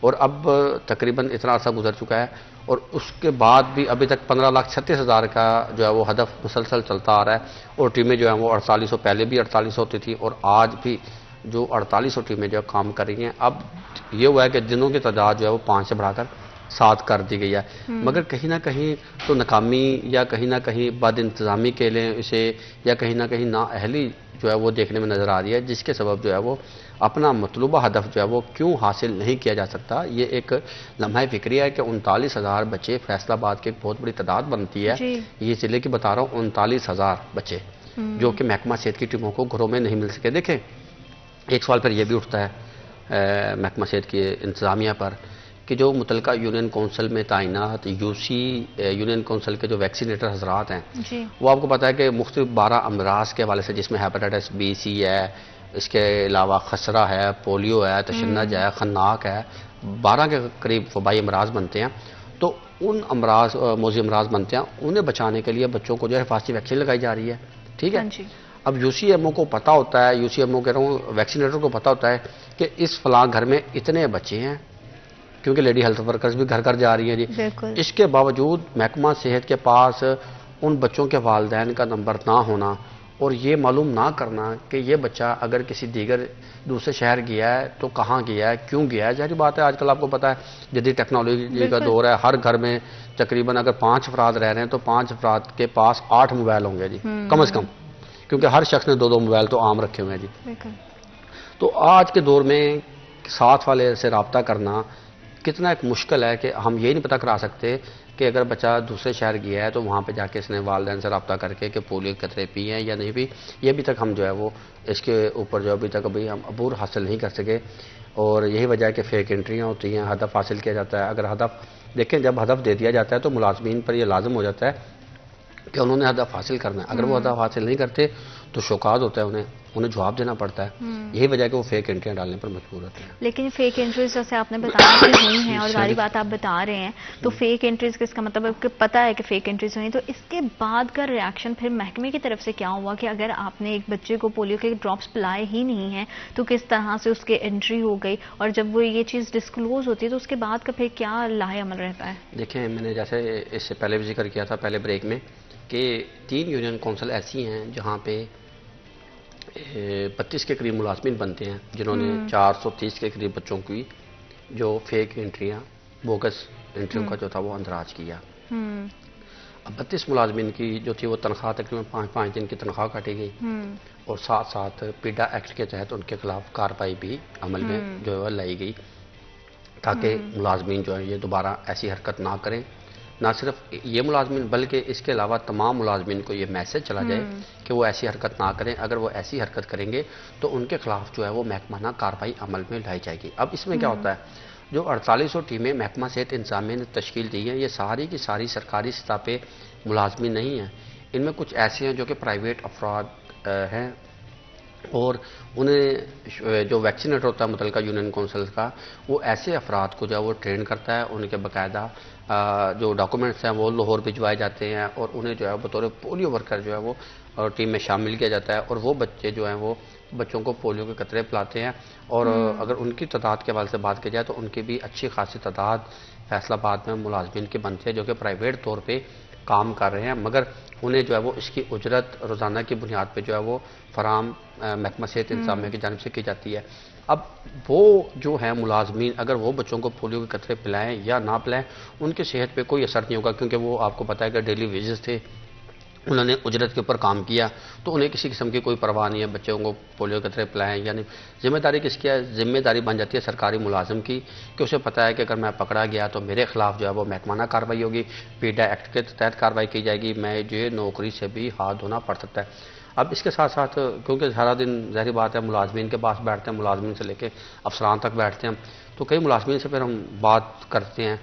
और अब तकरीबन इतना अर्सा गुजर चुका है और उसके बाद भी अभी तक 15,36,000 का जो है वो हदफ मुसलसल चलता आ रहा है। और टीमें जो हैं वो 4800, पहले भी 4800 होती थी और आज भी जो 4800 टीमें जो काम कर रही हैं। अब ये हुआ है कि दिनों की तादाद जो है वो 5 से बढ़ाकर 7 कर दी गई है, मगर कहीं ना कहीं तो नाकामी या कहीं ना कहीं बद इंतज़ामी के लिए इसे या कहीं ना कहीं नाअहली जो है वो देखने में नज़र आ रही है, जिसके सबब जो है वो अपना मतलूबा हदफ जो है वो क्यों हासिल नहीं किया जा सकता। ये एक लम्हा फ़िक्री है कि 39,000 बच्चे फैसलाबाद की एक बहुत बड़ी तादाद बनती है, ये ज़िले की बता रहा हूँ, 39,000 बच्चे जो कि महकमा सेहत की टीमों को घरों में नहीं मिल सके। देखें, एक सवाल फिर यह भी उठता है महकमा सेहत की इंतज़ामिया पर कि जो मुतलका यूनियन कौंसिल में तैनात यूसी यूनियन कौंसिल के जो वैक्सीनेटर हजरात हैं, वो आपको पता है कि मुख्तलिफ 12 अमराज के हवाले से, जिसमें हेपेटाइटिस बी, सी है, इसके अलावा खसरा है, पोलियो है, तशन्नज है, खन्नाक है, 12 के करीब वबाई अमराज बनते हैं। तो उन अमराज मौजी अमराज बनते हैं, उन्हें बचाने के लिए बच्चों को जो है हिफाजती वैक्सीन लगाई जा रही है। ठीक है, अब यूसीएमओ को पता होता है, यूसीएमओ कह रहा हूँ वैक्सीनेटर को पता होता है कि इस फलां घर में इतने बच्चे हैं, क्योंकि लेडी हेल्थ वर्कर्स भी घर घर जा रही हैं जी। इसके बावजूद महकमा सेहत के पास उन बच्चों के वालिदैन का नंबर ना होना और ये मालूम ना करना कि ये बच्चा अगर किसी दीगर दूसरे शहर गया है तो कहाँ गया है, क्यों गया है। जाहिर बात है आजकल आपको पता है जदीद टेक्नोलॉजी का दौर है, हर घर में तकरीबन अगर 5 अफराद रह रहे हैं तो 5 अफराद के पास 8 मोबाइल होंगे जी, कम अज़ कम, क्योंकि हर शख्स ने 2-2 मोबाइल तो आम रखे हुए हैं जी। तो आज के दौर में साथ वाले से रब्ता करना कितना एक मुश्किल है कि हम ये नहीं पता करा सकते कि अगर बच्चा दूसरे शहर गया है तो वहाँ पे जाके इसने वालिदैन से रब्ता करके कि पोलियो के कतरे पिए हैं या नहीं पी, ये अभी तक हम जो है वो इसके ऊपर जो अभी तक अभी हम अबूर हासिल नहीं कर सके। और यही वजह है कि फेक एंट्रियाँ होती हैं, हदफ हासिल किया जाता है। अगर हदफ देखें, जब हदफ दे दिया जाता है तो मुलाजमीन पर यह लाजम हो जाता है कि उन्होंने हदफ हासिल करना है। अगर वो हदफ हासिल नहीं करते तो शौकात होता है, उन्हें जवाब देना पड़ता है। यही वजह है कि वो फेक एंट्रियां डालने पर मजबूर होते हैं। लेकिन फेक एंट्रीज जैसे आपने बताया कि हुई हैं और सारी बात आप बता रहे हैं, तो फेक एंट्रीज का इसका मतलब है कि पता है कि फेक एंट्रीज हुई, तो इसके बाद का रिएक्शन फिर महकमे की तरफ से क्या हुआ कि अगर आपने एक बच्चे को पोलियो के ड्रॉप्स पिलाए ही नहीं हैं तो किस तरह से उसके एंट्री हो गई, और जब वो ये चीज़ डिस्क्लोज होती है तो उसके बाद का फिर क्या लाहे अमल रहता है? देखें, मैंने जैसे इससे पहले भी जिक्र किया था पहले ब्रेक में कि 3 यूनियन कौंसिल ऐसी हैं जहाँ पे 25 के करीब मुलाजमीन बनते हैं जिन्होंने 430 के करीब बच्चों की जो फेक एंट्रियां, बोगस एंट्रियों का जो था वो अंदराज किया। अब 32 मुलाजमीन की जो थी वो तनख्वाह तकरीबन 5-5 दिन की तनख्वाह काटी गई और साथ साथ पीडा एक्ट के तहत उनके खिलाफ कार्रवाई भी अमल में जो है लाई गई ताकि मुलाजमीन जो है ये दोबारा ऐसी हरकत ना करें। ना सिर्फ ये मुलाजमीन बल्कि इसके अलावा तमाम मुलाजमीन को ये मैसेज चला जाए कि वो ऐसी हरकत ना करें। अगर वो ऐसी हरकत करेंगे तो उनके खिलाफ जो है वो महकमाना कार्रवाई अमल में लाई जाएगी। अब इसमें क्या होता है, जो 4800 टीमें महकमा सेहत इंतजामिया ने तश्कील दी हैं, ये सारी की सारी सरकारी सतह पे मुलाजमीन नहीं हैं। इनमें कुछ ऐसे हैं जो कि प्राइवेट अफराद हैं और उन्हें जो वैक्सीनेटर होता है मुतलका यूनियन कौंसिल का, वो ऐसे अफराद को जो है वो ट्रेन करता है। उनके बाकायदा जो डॉक्यूमेंट्स हैं वो लाहौर भिजवाए जाते हैं और उन्हें जो है बतौर पोलियो वर्कर जो है वो टीम में शामिल किया जाता है और वो बच्चे जो हैं वो बच्चों को पोलियो के कतरे पिलाते हैं। और अगर उनकी तादाद के हवाले से बात की जाए तो उनकी भी अच्छी खासी तादाद फैसलाबाद में मुलाजमीन की बनती है जो कि प्राइवेट तौर पर काम कर रहे हैं, मगर उन्हें जो है वो इसकी उजरत रोज़ाना की बुनियाद पे जो है वो फराम महकमा सेहत इंतजामिया की जानिब से की जाती है। अब वो जो है मुलाजमीन अगर वो बच्चों को पोलियो के कतरे पिलाएं या ना पिलाएं उनकी सेहत पे कोई असर नहीं होगा, क्योंकि वो आपको पता है कि डेली वेजेस थे, उन्होंने उजरत के ऊपर काम किया, तो उन्हें किसी किस्म की कोई परवाह नहीं है बच्चों को पोलियो के कतरे पिलाएं। यानी जिम्मेदारी किसकी है? जिम्मेदारी बन जाती है सरकारी मुलाजिम की कि उसे पता है कि अगर मैं पकड़ा गया तो मेरे खिलाफ जो है वो महकमाना कार्रवाई होगी, पीडा एक्ट के तहत कार्रवाई की जाएगी, मैं जो है नौकरी से भी हाथ धोना पड़ सकता है। अब इसके साथ साथ क्योंकि सारा दिन ज़ाहिर बात है मुलाजमीन के पास बैठते हैं, मुलाजमीन से लेके अफसरान तक बैठते हैं, तो कई मुलाजमीन से फिर हम बात करते हैं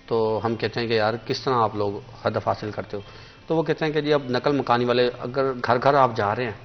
तो हम कहते हैं कि यार किस तरह आप लोग हदफ हासिल करते हो, तो वो कहते हैं कि जी अब नकल मकानी वाले अगर घर घर आप जा रहे हैं,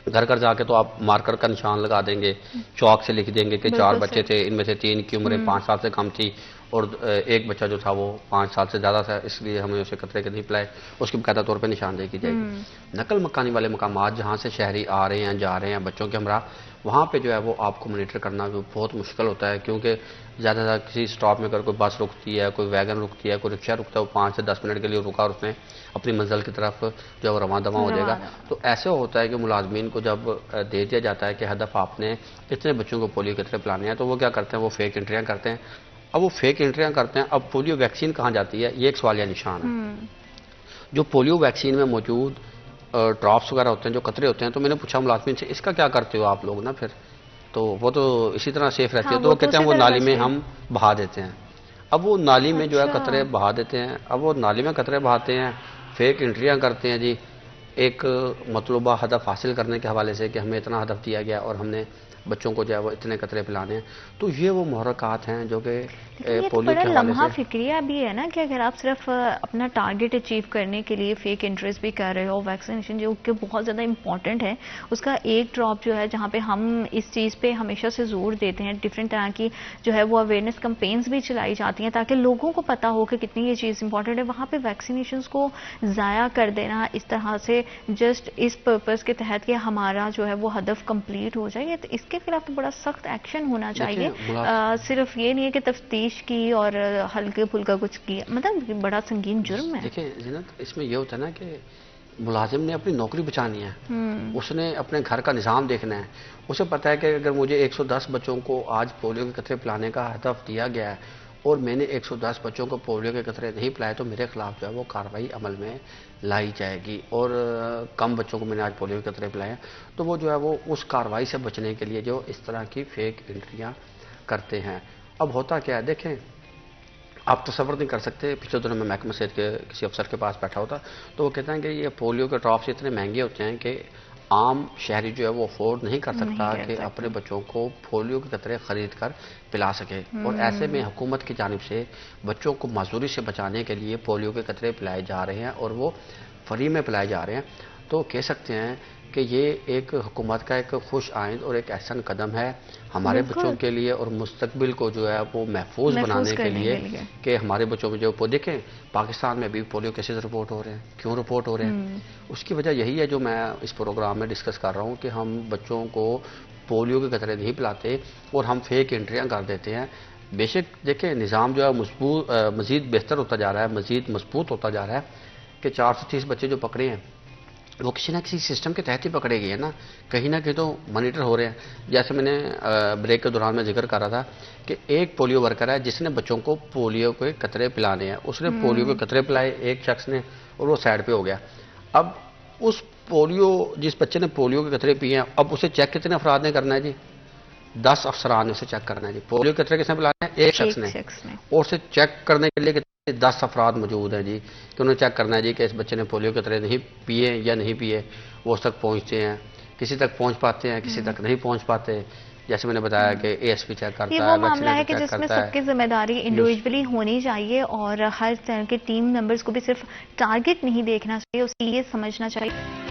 घर घर जाके तो आप मार्कर का निशान लगा देंगे, चौक से लिख देंगे कि 4 बच्चे थे, इनमें से 3 की उम्र 5 साल से कम थी और एक बच्चा जो था वो 5 साल से ज़्यादा था, इसलिए हमें उसे कतरे के नहीं पिलाए, उसकी बाकायदा तौर पर निशानदेही की जाएगी। नकल मकानी वाले मकामात जहाँ से शहरी आ रहे हैं जा रहे हैं बच्चों के हमरा, वहाँ पे जो है वो आपको मॉनिटर करना भी बहुत मुश्किल होता है, क्योंकि ज़्यादा से ज़्यादा किसी स्टॉप में अगर कोई बस रुकती है, कोई वैगन रुकती है, कोई रिक्शा रुकता है, वो 5 से 10 मिनट के लिए रुका और उसने अपनी मंजिल की तरफ जो है वो रवां दवा हो जाएगा। तो ऐसे होता है कि मुलाजमीन को जब दे दिया जाता है कि हदफ आपने इतने बच्चों को पोलियो के कतरे पिलाने हैं, तो वो क्या करते हैं, वो फेक एंट्रियाँ करते हैं। अब वो फेक एंट्रियाँ करते हैं, अब पोलियो वैक्सीन कहाँ जाती है, ये एक सवालिया निशान है। जो पोलियो वैक्सीन में मौजूद ड्रॉप्स वगैरह होते हैं, जो कतरे होते हैं, तो मैंने पूछा मुलाजमीन से इसका क्या करते हो आप लोग ना, फिर तो वो तो इसी तरह सेफ रहती है, तो वो कहते हैं वो नाली में हम बहा देते हैं। अब वो नाली में जो है कतरे बहा देते हैं, अब वो नाली में कतरे बहाते हैं, फेक एंट्रियाँ करते हैं जी एक मतलूबा हदफ हासिल करने के हवाले से कि हमें इतना हदफ दिया गया और हमने बच्चों को जो है वो इतने कतरे पिलाने हैं। तो ये वो मुहर्रकात हैं जो कि पोलियो के हवाले से फिक्रिया भी है ना कि अगर आप सिर्फ अपना टारगेट अचीव करने के लिए फेक इंटरेस्ट भी कर रहे हो, वैक्सीनेशन जो कि बहुत ज़्यादा इंपॉर्टेंट है, उसका एक ड्रॉप जो है जहाँ पे हम इस चीज़ पे हमेशा से जोर देते हैं, डिफरेंट तरह की जो है वो अवेयरनेस कैंपेन्स भी चलाई जाती हैं ताकि लोगों को पता हो कि कितनी ये चीज़ इंपॉर्टेंट है, वहाँ पे वैक्सीनेशन को ज़ाया कर देना इस तरह से जस्ट इस पर्पज़ के तहत कि हमारा जो है वो हदफ कंप्लीट हो जाए, तो इसके खिलाफ तो बड़ा सख्त एक्शन होना चाहिए। सिर्फ ये नहीं है कि तफ्तीश की और हल्के फुल्का कुछ किया, मतलब बड़ा संगीन जुर्म है। देखिए जीनत, इसमें यह होता है ना कि मुलाजिम ने अपनी नौकरी बचानी है, उसने अपने घर का निज़ाम देखना है, उसे पता है कि अगर मुझे 110 बच्चों को आज पोलियो के कतरे पिलाने का हदफ दिया गया है और मैंने 110 बच्चों को पोलियो के कतरे नहीं पिलाए तो मेरे खिलाफ जो है वो कार्रवाई अमल में लाई जाएगी। और कम बच्चों को मैंने आज पोलियो के कतरे पिलाए तो वो जो है वो उस कार्रवाई से बचने के लिए जो इस तरह की फेक एंट्रियाँ करते हैं। अब होता क्या है, देखें आप तसव्वुर नहीं कर सकते, पिछले दिनों में महकमा सेहत के किसी अफसर के पास बैठा होता तो वो कहते हैं कि ये पोलियो के ड्रॉप्स इतने महंगे होते हैं कि आम शहरी जो है वो अफोर्ड नहीं कर सकता कि अपने बच्चों को पोलियो के कतरे खरीद कर पिला सके। और ऐसे में हुकूमत की जानिब से बच्चों को माजूरी से बचाने के लिए पोलियो के कतरे पिलाए जा रहे हैं और वो फ्री में पिलाए जा रहे हैं, तो कह सकते हैं कि ये एक हुकूमत का एक खुश आइंद और एक एहसन कदम है हमारे बच्चों के लिए और मुस्तकबिल को जो है वो महफूज बनाने के लिए कि हमारे बच्चों में जो देखें पाकिस्तान में भी पोलियो केसेस रिपोर्ट हो रहे हैं। क्यों रिपोर्ट हो रहे हैं? उसकी वजह यही है जो मैं इस प्रोग्राम में डिस्कस कर रहा हूँ कि हम बच्चों को पोलियो के कतरे नहीं पिलाते और हम फेक एंट्रियाँ कर देते हैं। बेशक देखें निज़ाम जो है मज़ीद बेहतर होता जा रहा है, मज़ीद मजबूत होता जा रहा है कि 430 बच्चे जो पकड़े हैं वो किसी ना किसी सिस्टम के तहत ही पकड़े गए हैं ना कहीं तो मॉनिटर हो रहे हैं। जैसे मैंने ब्रेक के दौरान में जिक्र कर रहा था कि एक पोलियो वर्कर है जिसने बच्चों को पोलियो के कतरे पिलाने हैं, उसने पोलियो के कतरे पिलाए एक शख्स ने और वो साइड पे हो गया। अब उस जिस बच्चे ने पोलियो के कतरे पिए हैं, अब उसे चेक कितने अफराद ने करना है जी? 10 अफसरान ने उसे चेक करना है जी। पोलियो के कतरे किसने पिलाने हैं? एक शख्स ने। और उसे चेक करने के लिए 10 अफराद मौजूद हैं जी कि उन्हें चेक करना है जी कि इस बच्चे ने पोलियो के कतरे नहीं पिए या नहीं पिए। वो उस तक पहुंचते हैं, किसी तक पहुंच पाते हैं, किसी तक नहीं पहुंच पाते। जैसे मैंने बताया कि एएसपी चेक करता है, ये वो मामला है कि जिसमें सबकी जिम्मेदारी इंडिविजुअली होनी चाहिए और हर तरह के टीम मेंबर्स को भी सिर्फ टारगेट नहीं देखना चाहिए, उसकी ये समझना चाहिए।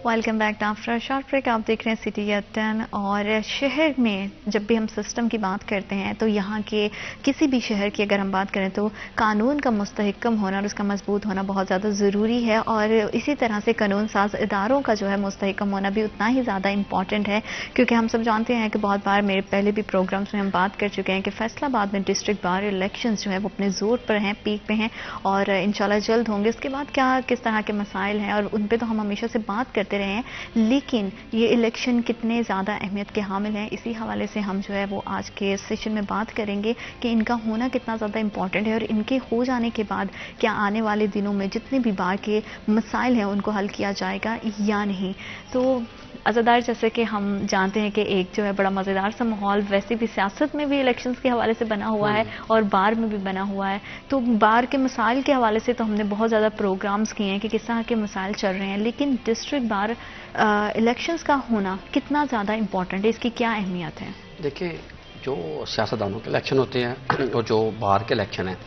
Welcome back after short break. आप देख रहे हैं सिटी एट 10 और शहर में जब भी हम सिस्टम की बात करते हैं तो यहाँ के किसी भी शहर की अगर हम बात करें तो कानून का मुस्तहकम होना और उसका मजबूत होना बहुत ज़्यादा ज़रूरी है और इसी तरह से कानून साज इदारों का जो है मुस्तहकम होना भी उतना ही ज़्यादा इम्पॉर्टेंट है। क्योंकि हम सब जानते हैं कि बहुत बार मेरे पहले भी प्रोग्राम्स में हम बात कर चुके हैं कि फैसलाबाद में डिस्ट्रिक्ट बार इलेक्शन जो है वो अपने जोर पर हैं, पीक पे हैं और इंशाल्लाह जल्द होंगे। इसके बाद क्या किस तरह के मसाइल हैं और उन पर तो हम हमेशा से बात करते रहे हैं, लेकिन ये इलेक्शन कितने ज़्यादा अहमियत के हामिल हैं, इसी हवाले से हम जो है वो आज के सेशन में बात करेंगे कि इनका होना कितना ज़्यादा इंपॉर्टेंट है और इनके हो जाने के बाद क्या आने वाले दिनों में जितने भी बार के मसाइल हैं उनको हल किया जाएगा या नहीं। तो अज़ादार, जैसे कि हम जानते हैं कि एक जो है बड़ा मज़ेदार सा माहौल वैसे भी सियासत में भी इलेक्शंस के हवाले से बना हुआ है और बार में भी बना हुआ है। तो बार के मसाइल के हवाले से तो हमने बहुत ज़्यादा प्रोग्राम्स किए हैं कि किस तरह के मसाइल चल रहे हैं, लेकिन डिस्ट्रिक्ट बार इलेक्शंस का होना कितना ज़्यादा इम्पॉर्टेंट है, इसकी क्या अहमियत है? देखिए, जो सियासतदानों के इलेक्शन होते हैं और जो बाहर के इलेक्शन हैं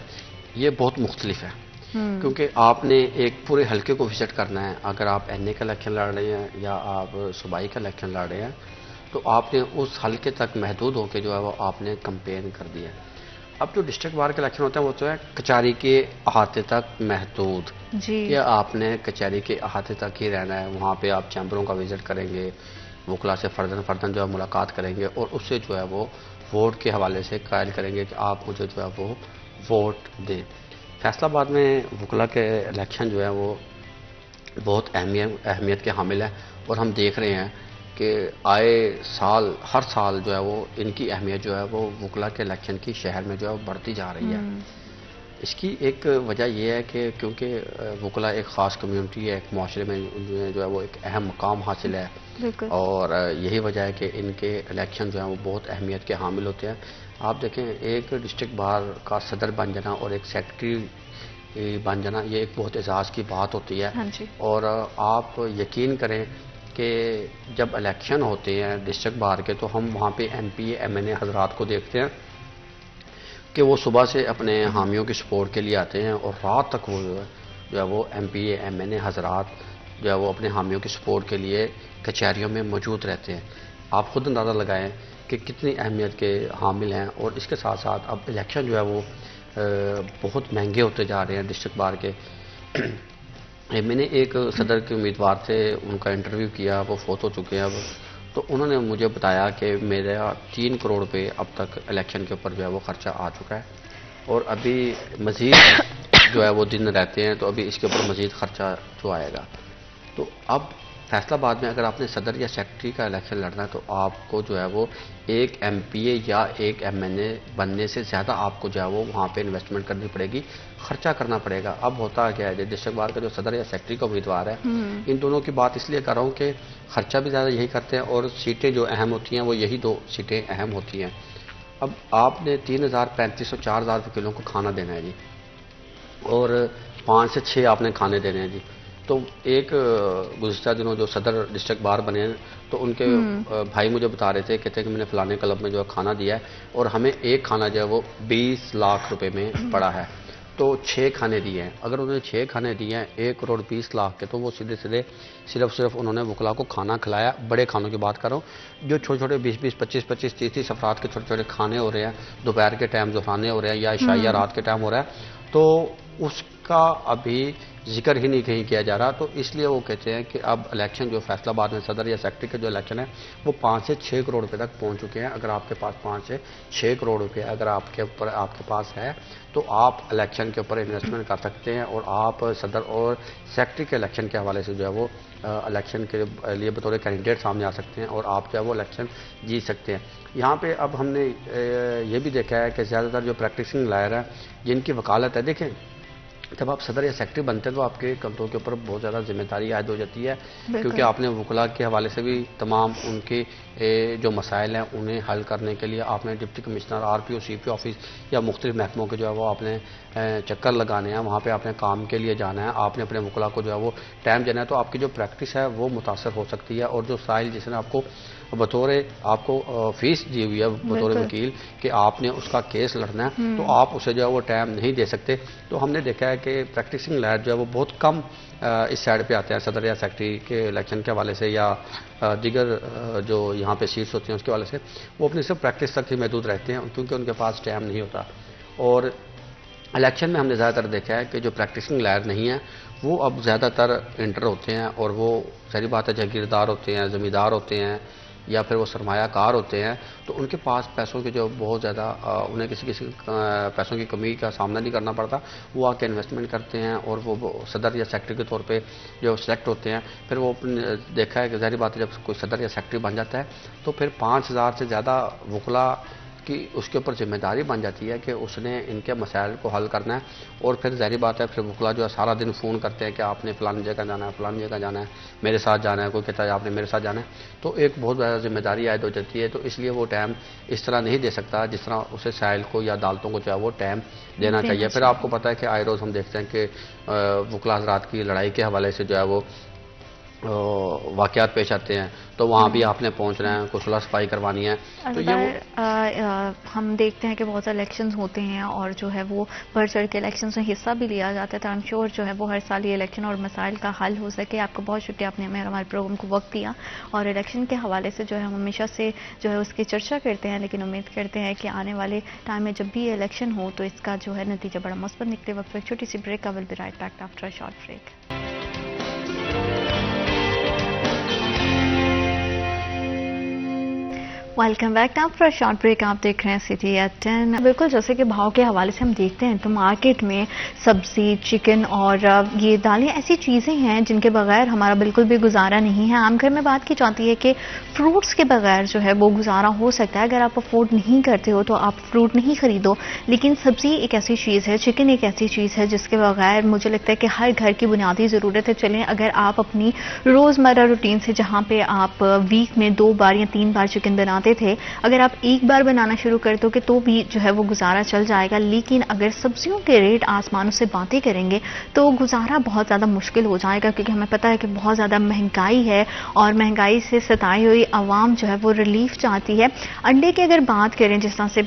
ये बहुत मुख्तलिफ है। क्योंकि आपने एक पूरे हल्के को विजिट करना है। अगर आप एनए का इलेक्शन लड़ रहे हैं या आप सूबाई का इलेक्शन लड़ रहे हैं तो आपने उस हल्के तक महदूद होकर जो है वो आपने कंपेन कर दिया। अब जो डिस्ट्रिक्ट बार के इलेक्शन होते हैं वो तो है कचहरी के अहाते तक महदूद जी, या आपने कचहरी के अहाते तक ही रहना है। वहाँ पे आप चैम्बरों का विजिट करेंगे, वकला से फर्दन जो है मुलाकात करेंगे और उससे जो है वो वोट के हवाले से कायल करेंगे कि आप मुझे जो है वो वोट दें। फैसलाबाद में वकला के इलेक्शन जो है वो बहुत अहमियत के हामिल है और हम देख रहे हैं कि हर साल जो है वो इनकी अहमियत जो है वो वकला के इलेक्शन की शहर में जो है वो बढ़ती जा रही है। इसकी एक वजह यह है कि क्योंकि वकला एक ख़ास कम्युनिटी है, एक माशरे में जो है वो एक अहम मकाम हासिल है और यही वजह है कि इनके इलेक्शन जो है वो बहुत अहमियत के हामिल होते हैं। आप देखें, एक डिस्ट्रिक्ट बार का सदर बन जाना और एक सेक्रेटरी बन जाना ये एक बहुत एजाज़ की बात होती है। हाँ जी। और आप यकीन करें कि जब इलेक्शन होते हैं डिस्ट्रिक्ट बार के तो हम वहाँ पे एमपी एमएनए हजरात को देखते हैं कि वो सुबह से अपने हामियों की सपोर्ट के लिए आते हैं और रात तक वो जो है वो एमपी एमएनए हजरात जो है वो अपने हामियों की सपोर्ट के लिए कचहरियों में मौजूद रहते हैं। आप खुद अंदाज़ा लगाएं कि कितनी अहमियत के हामिल हैं। और इसके साथ साथ अब इलेक्शन जो है वो बहुत महंगे होते जा रहे हैं डिस्ट्रिक्ट बार के। मैंने एक सदर के उम्मीदवार से उनका इंटरव्यू किया, वो फोत हो चुके हैं अब। तो उन्होंने मुझे बताया कि मेरा 3 करोड़ रुपये अब तक इलेक्शन के ऊपर जो है वो ख़र्चा आ चुका है और अभी मज़ीद जो है वो दिन रहते हैं तो अभी इसके ऊपर मज़ीद ख़र्चा जो आएगा। तो अब फैसलाबाद में अगर आपने सदर या सेक्रेटरी का इलेक्शन लड़ना है तो आपको जो है वो एक एमपीए या एक एमएनए बनने से ज़्यादा आपको जो है वो वहाँ पे इन्वेस्टमेंट करनी पड़ेगी, खर्चा करना पड़ेगा। अब होता क्या है, डिस्ट्रिक्ट बार का जो सदर या सेक्रेटरी का उम्मीदवार है, इन दोनों की बात इसलिए कर रहा हूँ कि खर्चा भी ज़्यादा यही करते हैं और सीटें जो अहम होती हैं वो यही 2 सीटें अहम होती हैं। अब आपने 3000, 3500, 4000 किलो को खाना देना है जी और 5 से 6 आपने खाने देने हैं जी। तो एक गुज़िश्ता दिनों जो सदर डिस्ट्रिक्ट बार बने हैं, तो उनके भाई मुझे बता रहे थे, कहते हैं कि मैंने फलाने क्लब में जो है खाना दिया है और हमें एक खाना जो है वो 20 लाख रुपए में पड़ा है। तो 6 खाने दिए हैं, अगर उन्होंने 6 खाने दिए हैं 1 करोड़ 20 लाख के, तो वो सीधे सीधे सिर्फ उन्होंने वकला को खाना खिलाया। बड़े खानों की बात कर रहा हूँ, जो छोटे छोटे 20-20, 25-25, 30-30 अफराद के छोटे छोटे खाने हो रहे हैं, दोपहर के टाइम जो खाने हो रहे हैं या इशाइया रात के टाइम हो रहा है, तो उसका अभी जिक्र ही नहीं कहीं किया जा रहा। तो इसलिए वो कहते हैं कि अब इलेक्शन जो फैसलाबाद में सदर या सेक्रेटरी के जो इलेक्शन है वो 5 से 6 करोड़ रुपए तक पहुंच चुके हैं। अगर आपके पास 5 से 6 करोड़ रुपए अगर आपके पास है तो आप इलेक्शन के ऊपर इन्वेस्टमेंट कर सकते हैं और आप सदर और सेक्रेटरी के इलेक्शन के हवाले से जो है वो इलेक्शन के लिए बतौर कैंडिडेट सामने आ सकते हैं और आप जो है वो इलेक्शन जीत सकते हैं। यहाँ पे अब हमने ये भी देखा है कि ज़्यादातर जो प्रैक्टिसिंग लायर है जिनकी वकालत है, देखें जब आप सदर या सेक्रेटरी बनते हैं तो आपके कंधों के ऊपर बहुत ज़्यादा जिम्मेदारी आयद हो जाती है, क्योंकि आपने वकला के हवाले से भी तमाम उनके जो मसाइल हैं उन्हें हल करने के लिए आपने deputy commissioner, RPO, CPO office या मुख्तलिफ महकमों के जो है वो आपने चक्कर लगाने हैं, वहाँ पे आपने काम के लिए जाना है, आपने अपने वकला को जो है वो टाइम देना है। तो आपकी जो प्रैक्टिस है वो मुतासर हो सकती है और जो साइल जिसने आपको बतौर आपको फीस दी हुई है बतौर वकील कि आपने उसका केस लड़ना है, तो आप उसे जो है वो टाइम नहीं दे सकते। तो हमने देखा है कि प्रैक्टिसिंग लायर जो है वो बहुत कम इस साइड पे आते हैं सदर या सेक्रेटरी के इलेक्शन के हवाले से या दीगर जो यहाँ पे सीट्स होती हैं उसके हवाले से, वो अपनी सिर्फ प्रैक्टिस तक ही महदूद रहते हैं क्योंकि उनके पास टाइम नहीं होता। और इलेक्शन में हमने ज़्यादातर देखा है कि जो प्रैक्टिसिंग लायर नहीं है वो अब ज़्यादातर इंटर होते हैं और वो सारी बात है जागीरदार होते हैं, ज़मींदार होते हैं या फिर वो सरमायाकार होते हैं, तो उनके पास पैसों के जो बहुत ज़्यादा उन्हें किसी पैसों की कमी का सामना नहीं करना पड़ता। वो आके इन्वेस्टमेंट करते हैं और वो सदर या सेक्रेटरी के तौर पे जो सेलेक्ट होते हैं, फिर वो देखा है कि ज़ाहिर बात है जब कोई सदर या सेक्रेटरी बन जाता है तो फिर 5000 से ज़्यादा वकला कि उसके ऊपर जिम्मेदारी बन जाती है कि उसने इनके मसाइल को हल करना है। और फिर ज़ाहिर बात है फिर वकला जो है सारा दिन फ़ोन करते हैं कि आपने फ़लानी जगह जाना है, फ़लानी जगह जाना है, मेरे साथ जाना है, कोई कहता है आपने मेरे साथ जाना है, तो एक बहुत ज़्यादा जिम्मेदारी आयद हो जाती है। तो इसलिए वो टाइम इस तरह नहीं दे सकता जिस तरह उसे साइल को या अदालतों को जो है वो टाइम देना चाहिए। फिर आपको पता है कि आए रोज़ हम देखते हैं कि वकला हज़रात की लड़ाई के हवाले से जो है वो वाक़यात पेश आते हैं, तो वहाँ भी आपने पहुँचना है, कुछ सुलह सफाई करवानी है। तो ये हम देखते हैं कि बहुत सारे इलेक्शंस होते हैं और जो है वो बढ़ चढ़ के इलेक्शंस में हिस्सा भी लिया जाता है। तो आई एम श्योर जो है वो हर साल ये इलेक्शन और मसाइल का हल हो सके। आपका बहुत शुक्रिया, आपने हमें हमारे प्रोग्राम को वक्त दिया। और इलेक्शन के हवाले से जो है हम हमेशा से जो है उसकी चर्चा करते हैं, लेकिन उम्मीद करते हैं कि आने वाले टाइम में जब भी ये इलेक्शन हो तो इसका जो है नतीजा बड़ा मुस्बत निकले। वक्त एक छोटी सी break, I will be right back after a short break. Welcome back after a short break. आप देख रहे हैं सिटी एट 10। बिल्कुल जैसे कि भाव के हवाले से हम देखते हैं तो मार्केट में सब्जी, चिकन और ये दालें ऐसी चीज़ें हैं जिनके बगैर हमारा बिल्कुल भी गुजारा नहीं है। आम घर में बात की जाती है कि फ्रूट्स के बगैर जो है वो गुजारा हो सकता है। अगर आप अफोर्ड नहीं करते हो तो आप फ्रूट नहीं खरीदो, लेकिन सब्जी एक ऐसी चीज़ है, चिकन एक ऐसी चीज़ है जिसके बगैर मुझे लगता है कि हर घर की बुनियादी ज़रूरत है। चलें अगर आप अपनी रोज़मर्रा रूटीन से जहाँ पे आप वीक में 2 बार या 3 बार चिकन बनाते थे, अगर आप एक बार बनाना शुरू कर दोगे तो भी जो है वो गुजारा चल जाएगा। लेकिन अगर सब्जियों के रेट आसमानों से बातें करेंगे तो गुजारा बहुत ज़्यादा मुश्किल हो जाएगा, क्योंकि हमें पता है कि बहुत ज़्यादा महंगाई है और महंगाई से सताई हुई आवाम जो है वो रिलीफ चाहती है। अंडे की अगर बात करें, जिस तरह से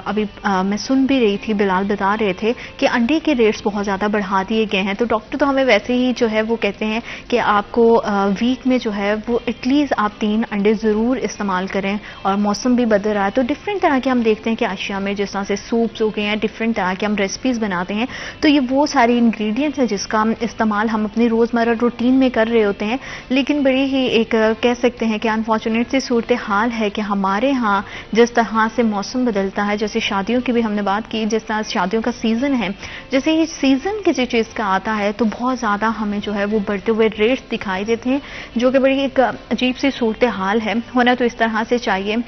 अभी मैं सुन भी रही थी, बिलाल बता रहे थे कि अंडे के रेट्स बहुत ज़्यादा बढ़ा दिए गए हैं। तो डॉक्टर तो हमें वैसे ही जो है वो कहते हैं कि आपको वीक में जो है वो एटलीस्ट आप 3 अंडे ज़रूर इस्तेमाल करें। और मौसम भी बदल रहा है तो डिफरेंट तरह के हम देखते हैं कि अशिया में जिस तरह से सूप्स हो गए हैं, डिफरेंट तरह के हम रेसिपीज़ बनाते हैं, तो ये वो सारी इंग्रेडिएंट्स हैं जिसका इस्तेमाल हम अपनी रोज़मर्रा रूटीन में कर रहे होते हैं। लेकिन बड़ी ही एक कह सकते हैं कि अनफॉर्चुनेट सी सूरत हाल है कि हमारे यहाँ जिस तरह से मौसम बदलता है, जैसे शादियों की भी हमने बात की, जिस तरह शादियों का सीज़न है, जैसे ही सीज़न किसी चीज़ का आता है तो बहुत ज़्यादा हमें जो है वो बढ़ते हुए रेट्स दिखाई देते हैं, जो कि बड़ी एक अजीब सी सूरत हाल है। होना तो इस तरह से चाहिए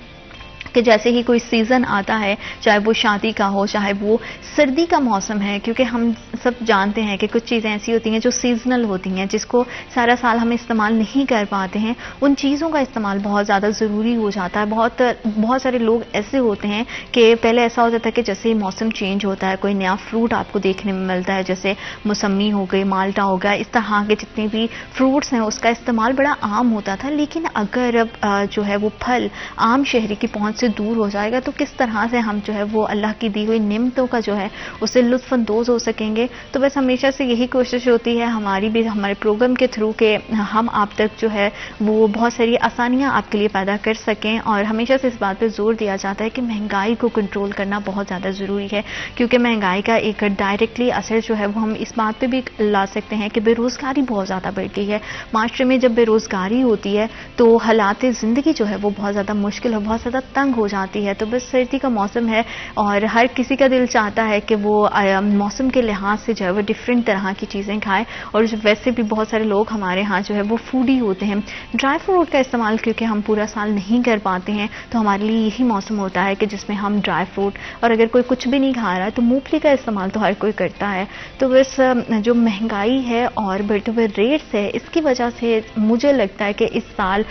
कि जैसे ही कोई सीज़न आता है, चाहे वो शादी का हो, चाहे वो सर्दी का मौसम है, क्योंकि हम सब जानते हैं कि कुछ चीज़ें ऐसी होती हैं जो सीजनल होती हैं, जिसको सारा साल हम इस्तेमाल नहीं कर पाते हैं, उन चीज़ों का इस्तेमाल बहुत ज़्यादा ज़रूरी हो जाता है। बहुत सारे लोग ऐसे होते हैं कि पहले ऐसा होता था कि जैसे ही मौसम चेंज होता है, कोई नया फ्रूट आपको देखने में मिलता है, जैसे मौसमी हो गई, माल्टा हो गया, इस तरह के जितने भी फ्रूट्स हैं उसका इस्तेमाल बड़ा आम होता था। लेकिन अगर अब जो है वो फल आम शहरी की पहुंच से दूर हो जाएगा तो किस तरह से हम जो है वो अल्लाह की दी हुई निमतों का जो है उससे लुत्फानंदोज हो सकेंगे। तो बस हमेशा से यही कोशिश होती है हमारी भी, हमारे प्रोग्राम के थ्रू के हम आप तक जो है वो बहुत सारी आसानियां आपके लिए पैदा कर सकें। और हमेशा से इस बात पर जोर दिया जाता है कि महंगाई को कंट्रोल करना बहुत ज़्यादा ज़रूरी है, क्योंकि महंगाई का एक डायरेक्टली असर जो है वो हम इस बात पर भी ला सकते हैं कि बेरोज़गारी बहुत ज़्यादा बढ़ गई है। माशरे में जब बेरोज़गारी होती है तो हालात ज़िंदगी जो है वो बहुत ज़्यादा मुश्किल और बहुत ज़्यादा तंग हो जाती है। तो बस सर्दी का मौसम है और हर किसी का दिल चाहता है कि वो मौसम के लिहाज से जो है वो डिफरेंट तरह की चीज़ें खाए। और वैसे भी बहुत सारे लोग हमारे यहाँ जो है वो फूडी होते हैं। ड्राई फ्रूट का इस्तेमाल क्योंकि हम पूरा साल नहीं कर पाते हैं तो हमारे लिए यही मौसम होता है कि जिसमें हम ड्राई फ्रूट, और अगर कोई कुछ भी नहीं खा रहा है तो मूंगफली का इस्तेमाल तो हर कोई करता है। तो बस जो महंगाई है और बढ़ते हुए रेट्स है, इसकी वजह से मुझे लगता है कि इस साल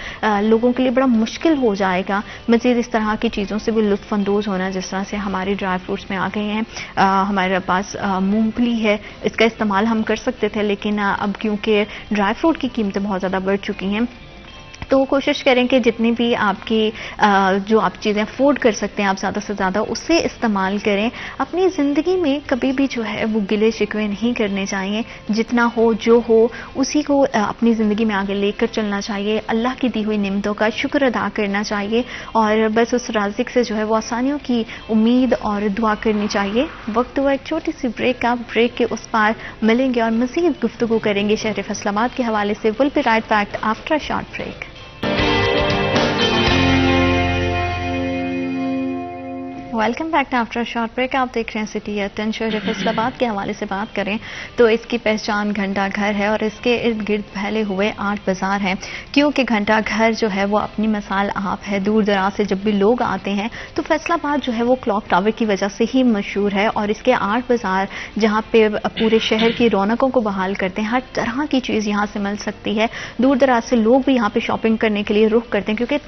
लोगों के लिए बड़ा मुश्किल हो जाएगा मज़ीद इस तरह की चीज़ों से भी लुत्फानंदोज़ होना, जिस तरह से हमारे ड्राई फ्रूट्स में आ गए हैं। हमारे पास मूंगफली है, इसका इस्तेमाल हम कर सकते थे, लेकिन अब क्योंकि ड्राई फ्रूट की कीमतें बहुत ज़्यादा बढ़ चुकी हैं तो कोशिश करें कि जितनी भी आपकी जो आप चीज़ें अफोर्ड कर सकते हैं आप ज़्यादा से ज़्यादा उसे इस्तेमाल करें। अपनी ज़िंदगी में कभी भी जो है वो गिले शिकवे नहीं करने चाहिए, जितना हो जो हो उसी को अपनी ज़िंदगी में आगे लेकर चलना चाहिए। अल्लाह की दी हुई निमतों का शुक्र अदा करना चाहिए और बस उस राज़िक से जो है वो आसानियों की उम्मीद और दुआ करनी चाहिए। वक्त हुआ एक छोटी सी ब्रेक का, ब्रेक के उस पार मिलेंगे और मज़ीद गुफ्तगू करेंगे शहर फैसलाबाद के हवाले से। Will be right back after a short break. Welcome back to after short break. आप देख रहे हैं सिटी या शहर फैसलाबाद के हवाले से बात करें तो इसकी पहचान घंटा घर है और इसके इर्द गिर्द फैले हुए 8 बाज़ार हैं, क्योंकि घंटा घर जो है वो अपनी मिसाल आप है। दूर दराज से जब भी लोग आते हैं तो फैसलाबाद जो है वो क्लॉक टावर की वजह से ही मशहूर है और इसके 8 बाज़ार जहाँ पे पूरे शहर की रौनकों को बहाल करते हैं। हर तरह की चीज़ यहाँ से मिल सकती है। दूर दराज से लोग भी यहाँ पे शॉपिंग करने के लिए रुख करते हैं, क्योंकि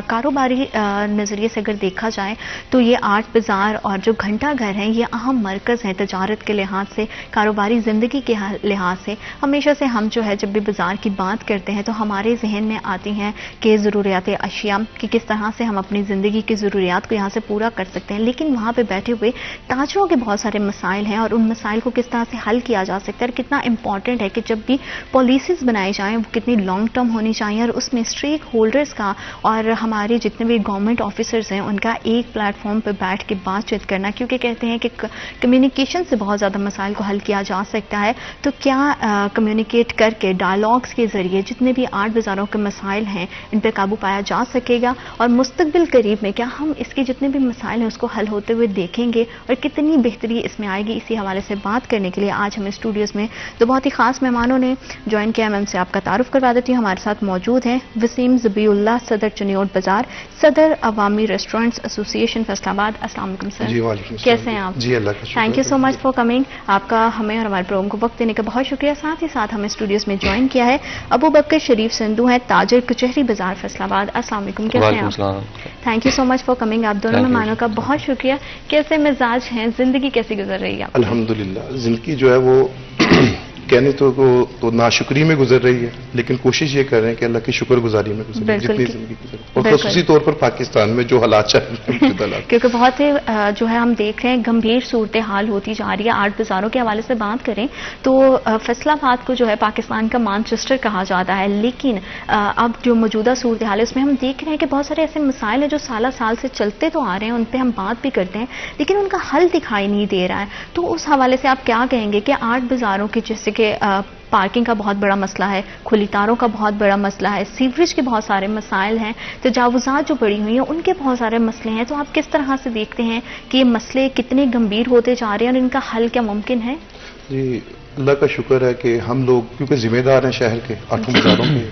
कारोबारी नज़रिए से अगर देखा जाए तो ये 8 बाजार और जो घंटा घर हैं ये अहम मरकज़ है तजारत के लिहाज से, कारोबारी ज़िंदगी के लिहाज से। हमेशा से हम जो है जब भी बाजार की बात करते हैं तो हमारे जहन में आती हैं कि ज़रूरियात अशिया कि किस तरह से हम अपनी ज़िंदगी की ज़रूरियात को यहाँ से पूरा कर सकते हैं। लेकिन वहाँ पर बैठे हुए ताजरों के बहुत सारे मसाइल हैं और उन मसाइल को किस तरह से हल किया जा सकता है और कितना इंपॉर्टेंट है कि जब भी पॉलिसीज़ बनाई जाएँ वो कितनी लॉन्ग टर्म होनी चाहिए और उसमें स्टेक होल्डर्स का और हमारे जितने भी गवर्नमेंट ऑफिसर्स हैं उनका एक प्लेटफॉर्म पर बैठ के बातचीत करना, क्योंकि कहते हैं कि कम्युनिकेशन से बहुत ज़्यादा मसाइल को हल किया जा सकता है। तो क्या कम्युनिकेट करके डायलॉग्स के ज़रिए जितने भी 8 बाज़ारों के मसाइल हैं इन पर काबू पाया जा सकेगा और मुस्तकबिल करीब में क्या हम इसके जितने भी मसाइल हैं उसको हल होते हुए देखेंगे और कितनी बेहतरी इसमें आएगी। इसी हवाले से बात करने के लिए आज हमें स्टूडियोज़ में दो बहुत ही ख़ास मेहमानों ने ज्वाइन किया। मैं उनसे आपका तारुफ करवा देती हूँ। हमारे साथ मौजूद हैं वसीम ज़बीउल्लाह, सदर चनियोट बाज़ार, सदर अवामी रेस्टोरेंट्स एसोसिएशन फैसलाबाद। अस्सलाम वालेकुम सर। जी वालेकुम सलाम। कैसे हैं आप? जी अल्लाह का शुक्र। Thank you so much for coming. आपका हमें और हमारे प्रोग्राम को वक्त देने का बहुत शुक्रिया। साथ ही साथ हमें स्टूडियोज में ज्वाइन किया है अबू बकर शरीफ संधू हैं, ताजर कचहरी बाजार फैसलाबाद। अस्सलाम वालेकुम, कैसे हैं आप? Thank you so much for coming. आप दोनों मेहमानों का बहुत शुक्रिया। कैसे मिजाज हैं, जिंदगी कैसी गुजर रही है? अल्हम्दुलिल्लाह जिंदगी जो है वो कहने तो नाशुक्री में गुजर रही है, लेकिन कोशिश ये कर रहे हैं कि अल्लाह की शुक्रगुजारी में गुजरे जितनी जिंदगी गुजरे, और खसूसी तौर पर पाकिस्तान में जो हालात चल रहे हैं क्योंकि बहुत ही जो है हम देख रहे हैं गंभीर सूरत हाल होती जा रही है। 8 बाज़ारों के हवाले से बात करें तो फैसलाबाद को जो है पाकिस्तान का मानचेस्टर कहा जाता है, लेकिन अब जो मौजूदा सूरत हाल है उसमें हम देख रहे हैं कि बहुत सारे ऐसे मसाइल हैं जो साल साल से चलते तो आ रहे हैं, उन पर हम बात भी करते हैं लेकिन उनका हल दिखाई नहीं दे रहा है। तो उस हवाले से आप क्या कहेंगे कि 8 बाज़ारों के जैसे कि पार्किंग का बहुत बड़ा मसला है, खुली तारों का बहुत बड़ा मसला है, सीवरेज के बहुत सारे मसाइल हैं, तजावुज़ात जो बढ़ी हुई हैं उनके बहुत सारे मसले हैं। तो आप किस तरह से देखते हैं कि ये मसले कितने गंभीर होते जा रहे हैं और इनका हल क्या मुमकिन है? जी अल्लाह का शुक्र है कि हम लोग क्योंकि जिम्मेदार हैं शहर के 8 बाज़ारों के,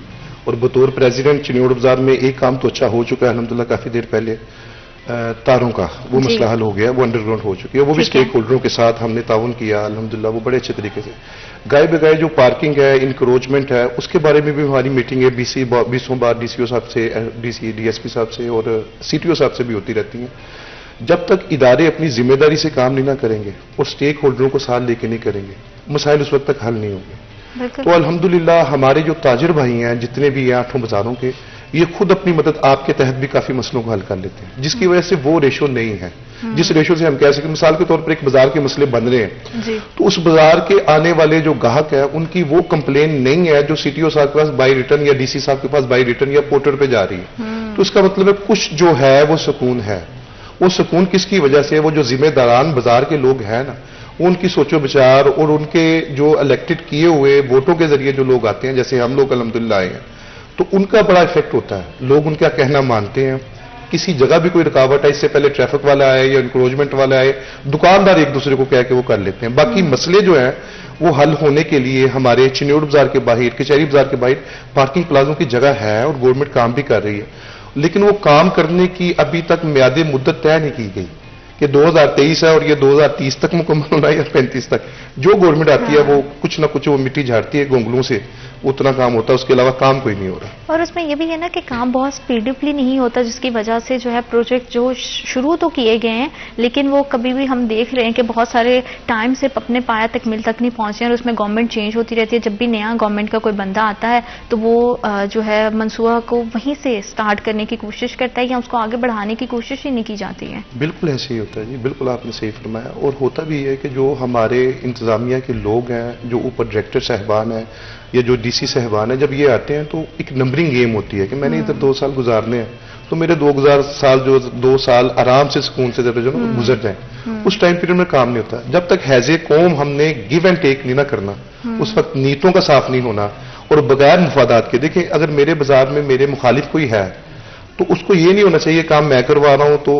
और बतौर प्रेसिडेंट चिन्योट बाज़ार में एक काम तो अच्छा हो चुका है अल्हम्दुलिल्लाह काफ़ी देर पहले। तारों का वो मसला हल हो गया, वो अंडरग्राउंड हो चुकी है। वो भी स्टेक होल्डरों के साथ हमने ताउन किया, अल्हम्दुलिल्लाह वो बड़े अच्छे तरीके से। गाय बेगाय जो पार्किंग है, इंक्रोचमेंट है, उसके बारे में भी हमारी मीटिंग है बीसों बार डीसीओ साहब से, डीएसपी साहब से और सीटीओ साहब से भी होती रहती हैं। जब तक इदारे अपनी जिम्मेदारी से काम नहीं ना करेंगे और स्टेक होल्डरों को साथ लेके नहीं करेंगे, मसाइल उस वक्त तक हल नहीं होंगे। तो अल्हम्दुलिल्लाह हमारे जो ताजिर भाई हैं जितने भी हैं 8 बाजारों के, ये खुद अपनी मदद आपके तहत भी काफी मसलों को हल कर लेते हैं, जिसकी वजह से वो रेशो नहीं है जिस रेशो से हम कह सकें। मिसाल के तौर पर एक बाजार के मसले बन रहे हैं तो उस बाजार के आने वाले जो ग्राहक है उनकी वो कंप्लेन नहीं है जो सीटीओ साहब के पास बाई रिटर्न या डीसी साहब के पास बाई रिटर्न या पोर्टल पे जा रही है। तो उसका मतलब है कुछ जो है वो सुकून है। वो सुकून किसकी वजह से? वो जो जिम्मेदारान बाजार के लोग हैं ना, उनकी सोचो विचार और उनके जो इलेक्टेड किए हुए वोटों के जरिए जो लोग आते हैं, जैसे हम लोग अल्हम्दुलिल्लाह आए हैं, तो उनका बड़ा इफेक्ट होता है। लोग उनका कहना मानते हैं। किसी जगह भी कोई रुकावट है, इससे पहले ट्रैफिक वाला आए या इंक्रोचमेंट वाला आए, दुकानदार एक दूसरे को कह के वो कर लेते हैं। बाकी मसले जो हैं वो हल होने के लिए हमारे चिन्योड़ बाजार के बाहर, कचहरी बाजार के बाहर पार्किंग प्लाजों की जगह है और गवर्नमेंट काम भी कर रही है, लेकिन वो काम करने की अभी तक म्यादे मुद्दत तय नहीं की गई कि 2023 है और ये 2030 तक मुकम्मल होना है या 35 तक। जो गवर्नमेंट आती है वो कुछ ना कुछ वो मिट्टी झाड़ती है गोंगलों से, उतना काम होता है, उसके अलावा काम कोई नहीं हो रहा। और उसमें यह भी है ना कि काम बहुत स्पीडअपली नहीं होता, जिसकी वजह से जो है प्रोजेक्ट जो शुरू तो किए गए हैं लेकिन वो कभी भी हम देख रहे हैं कि बहुत सारे टाइम से अपने पाया तक मिल तक नहीं पहुंचे और उसमें गवर्नमेंट चेंज होती रहती है। जब भी नया गवर्नमेंट का कोई बंदा आता है तो वो जो है मनसूबा को वहीं से स्टार्ट करने की कोशिश करता है या उसको आगे बढ़ाने की कोशिश ही नहीं की जाती है। बिल्कुल ऐसे ही होता है जी, बिल्कुल आपने सही फरमाया। और होता भी है कि जो हमारे इंतजामिया के लोग हैं, जो ऊपर डायरेक्टर साहबान हैं या जो डीसी साहबान है, जब ये आते हैं तो एक नंबरिंग गेम होती है कि मैंने इधर 2 साल गुजारने हैं तो मेरे 2 साल जो 2 साल आराम से सुकून से जो गुजर जाए। उस टाइम पीरियड में काम नहीं होता। जब तक हैजे कौम हमने गिव एंड टेक नहीं ना करना, उस वक्त नीयतों का साफ नहीं होना और बगैर मुफादात के। देखिए अगर मेरे बाजार में मेरे मुखालिफ कोई है तो उसको ये नहीं होना चाहिए काम मैं करवा रहा हूं तो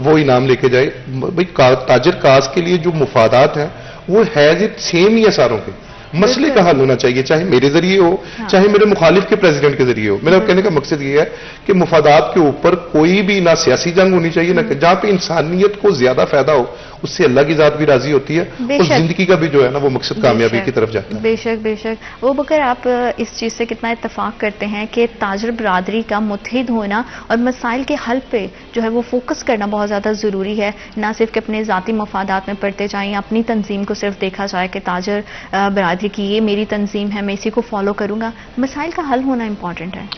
वो इनाम लेके जाए। भाई ताजिर काज के लिए जो मुफादात हैं वो हैज सेम ही है सारों के। मसले का हल होना चाहिए, चाहे मेरे जरिए हो चाहे मेरे मुखालिफ के प्रेसिडेंट के जरिए हो। मेरा कहने का मकसद ये है कि मुफादात के ऊपर कोई भी ना सियासी जंग होनी चाहिए ना, जहां पे इंसानियत को ज्यादा फायदा हो उससे अल्लाह की जात भी राजी होती है और जिंदगी का भी जो है ना वो मकसद कामयाबी की तरफ जाता है। बेशक बेशक। वो बकर आप इस चीज से कितना इत्तेफाक करते हैं कि ताजिर बरादरी का मुत्तहिद होना और मसाइल के हल पे जो है वो फोकस करना बहुत ज्यादा जरूरी है, ना सिर्फ कि अपने जाती मफादात में पड़ते जाएं या अपनी तंजीम को सिर्फ देखा जाए कि ताजिर बरादरी की ये मेरी तंजीम है मैं इसी को फॉलो करूंगा। मसाइल का हल होना इंपॉर्टेंट है।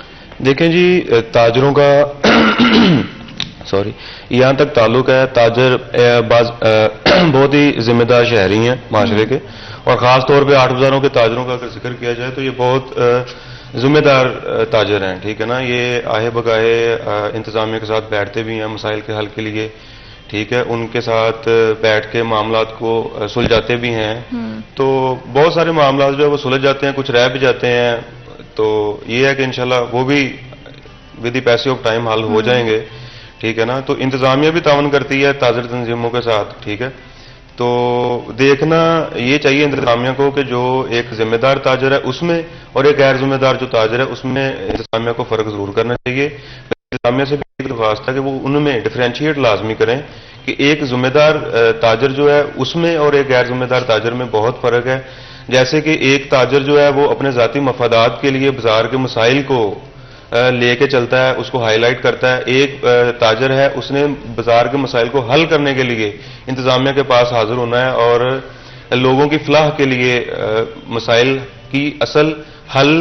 देखें जी, ताजरों का यहाँ तक ताल्लुक है, ताजर बहुत ही जिम्मेदार शहरी हैं माशरे के और ख़ास तौर पे 8 बाजारों के ताजरों का अगर जिक्र किया जाए तो ये बहुत जिम्मेदार ताजर हैं। ठीक है ना, ये आहे बगाहे इंतजामिया के साथ बैठते भी हैं मसाइल के हल के लिए। ठीक है, उनके साथ बैठ के मामलात को सुलझाते भी हैं। तो बहुत सारे मामलात जो है वो सुलझ जाते हैं, कुछ रह भी जाते हैं। तो ये है कि इंशाल्लाह वो भी with the passage of time हल हो जाएंगे। ठीक है ना, तो इंतजामिया भी तावन करती है ताजर तंजीमों के साथ। ठीक है, तो देखना ये चाहिए इंतजामिया को कि जो एक जिम्मेदार ताजर है उसमें और एक गैर जिम्मेदार जो ताजर है उसमें इंतजामिया को फर्क जरूर करना चाहिए। इंतजामिया से भी दरख्वास्त है कि वो उनमें डिफरेंशिएट लाजमी करें कि एक जिम्मेदार ताजर जो है उसमें और एक गैर जिम्मेदार ताजर में बहुत फर्क है। जैसे कि एक ताजर जो है वो अपने जाती मफादात के लिए बाजार के मसाइल को लेके चलता है, उसको हाईलाइट करता है। एक ताजर है उसने बाजार के मसाइल को हल करने के लिए इंतजामिया के पास हाजिर होना है और लोगों की फलाह के लिए मसाइल की असल हल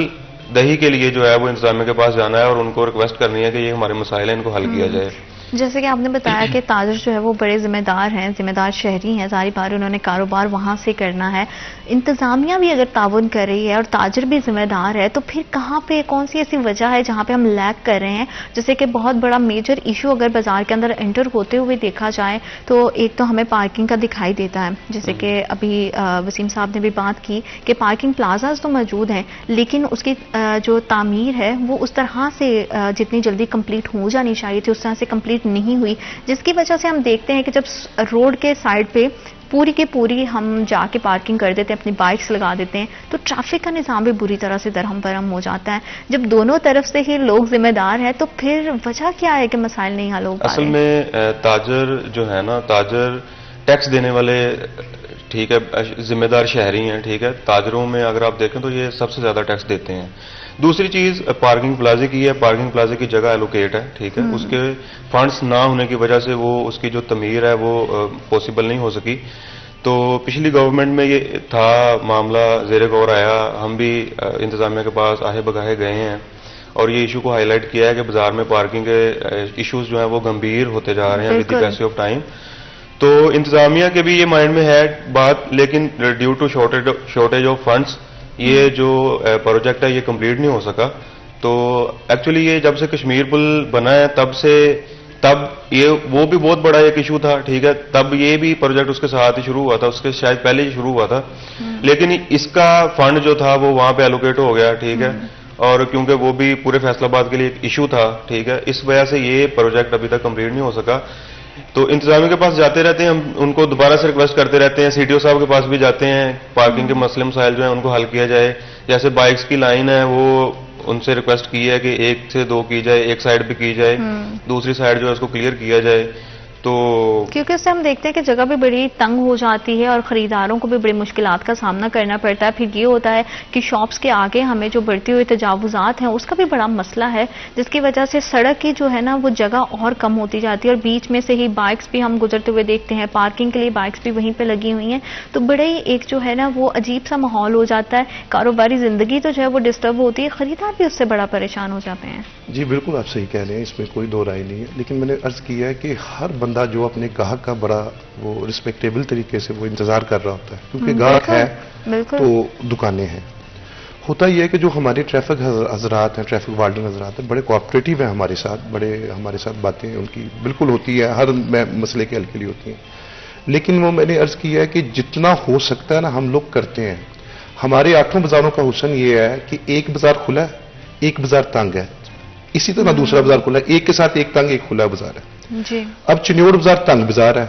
दही के लिए जो है वो इंतजामिया के पास जाना है और उनको रिक्वेस्ट करनी है कि ये हमारे मसाइल हैं, इनको हल किया जाए। जैसे कि आपने बताया कि ताजर जो है वो बड़े जिम्मेदार हैं, जिम्मेदार शहरी हैं, सारी बार उन्होंने कारोबार वहां से करना है। इंतजामिया भी अगर ताउन कर रही है और ताजर भी जिम्मेदार है तो फिर कहाँ पे कौन सी ऐसी वजह है जहां पे हम लैग कर रहे हैं? जैसे कि बहुत बड़ा मेजर इशू अगर बाजार के अंदर एंटर होते हुए देखा जाए तो एक तो हमें पार्किंग का दिखाई देता है, जैसे कि अभी वसीम साहब ने भी बात की कि पार्किंग प्लाजाज तो मौजूद हैं लेकिन उसकी जो तामीर है वो उस तरह से जितनी जल्दी कंप्लीट हो जानी चाहिए थी उस तरह से कंप्लीट नहीं हुई, जिसकी वजह से हम देखते हैं कि जब रोड के साइड पे पूरी की पूरी हम जाके पार्किंग कर देते हैं, अपनी बाइक्स लगा देते हैं, तो ट्रैफिक का निज़ाम भी बुरी तरह से दरहम बरहम हो जाता है। जब दोनों तरफ से ही लोग जिम्मेदार हैं तो फिर वजह क्या है कि मसाइल नहीं हल हो पा असल रहे? में ताजर जो है ना, ताजर टैक्स देने वाले, ठीक है, जिम्मेदार शहरी हैं, ठीक है। ताजरों में अगर आप देखें तो ये सबसे ज्यादा टैक्स देते हैं। दूसरी चीज पार्किंग प्लाजे की है, पार्किंग प्लाजे की जगह एलोकेट है, ठीक है। उसके फंड्स ना होने की वजह से वो उसकी जो तमीर है वो पॉसिबल नहीं हो सकी। तो पिछली गवर्नमेंट में ये था मामला, ज़ेरे गौर आया, हम भी इंतजामिया के पास आहे बगाहे गए हैं और ये इशू को हाईलाइट किया है कि बाजार में पार्किंग के इश्यूज जो हैं वो गंभीर होते जा रहे हैं with the passage of time. तो इंतजामिया के भी ये माइंड में है बात, लेकिन due to shortage of funds ये जो प्रोजेक्ट है ये कंप्लीट नहीं हो सका। तो एक्चुअली ये जब से कश्मीर पुल बना है तब ये वो भी बहुत बड़ा एक इशू था, ठीक है। तब ये भी प्रोजेक्ट उसके साथ ही शुरू हुआ था, उसके शायद पहले ही शुरू हुआ था, लेकिन इसका फंड जो था वो वहां पे एलोकेट हो गया, ठीक है। और क्योंकि वो भी पूरे फैसलाबाद के लिए एक इशू था, ठीक है, इस वजह से ये प्रोजेक्ट अभी तक कंप्लीट नहीं हो सका। तो इंतजामिया के पास जाते रहते हैं, हम उनको दोबारा से रिक्वेस्ट करते रहते हैं, सीटीओ साहब के पास भी जाते हैं, पार्किंग के मसले मसाइल जो है उनको हल किया जाए। जैसे बाइक्स की लाइन है वो उनसे रिक्वेस्ट की है कि 1 से 2 की जाए, एक साइड पे की जाए, दूसरी साइड जो है उसको क्लियर किया जाए। तो क्योंकि उससे हम देखते हैं कि जगह भी बड़ी तंग हो जाती है और खरीदारों को भी बड़ी मुश्किलात का सामना करना पड़ता है। फिर ये होता है कि शॉप्स के आगे हमें जो बढ़ती हुई तजावुजात हैं उसका भी बड़ा मसला है, जिसकी वजह से सड़क की जो है ना वो जगह और कम होती जाती है और बीच में से ही बाइक्स भी हम गुजरते हुए देखते हैं, पार्किंग के लिए बाइक्स भी वहीं पर लगी हुई हैं। तो बड़े ही एक जो है ना वो अजीब सा माहौल हो जाता है, कारोबारी जिंदगी तो जो है वो डिस्टर्ब होती है, खरीदार भी उससे बड़ा परेशान हो जाते हैं। जी बिल्कुल आप सही कह रहे हैं, इसमें कोई दो राय नहीं है। लेकिन मैंने अर्ज किया है कि हर बंदा जो अपने ग्राहक का बड़ा वो रिस्पेक्टेबल तरीके से वो इंतजार कर रहा होता है, क्योंकि ग्राहक है तो दुकानें हैं। होता यह है कि जो हमारे ट्रैफिक हजरात हैं, ट्रैफिक वार्डन हजरात हैं, बड़े कोऑपरेटिव हैं हमारे साथ, बड़े हमारे साथ बातें उनकी बिल्कुल होती है, हर मसले के हल के लिए होती हैं। लेकिन वो मैंने अर्ज किया है कि जितना हो सकता है ना हम लोग करते हैं। हमारे 8 बाजारों का हुस्न ये है कि एक बाजार खुला है, एक बाजार तंग है, इसी तरह दूसरा बाजार खुला है, एक के साथ एक तंग एक खुला बाजार है जी। अब चिन्योड़ बाजार तंग बाजार है,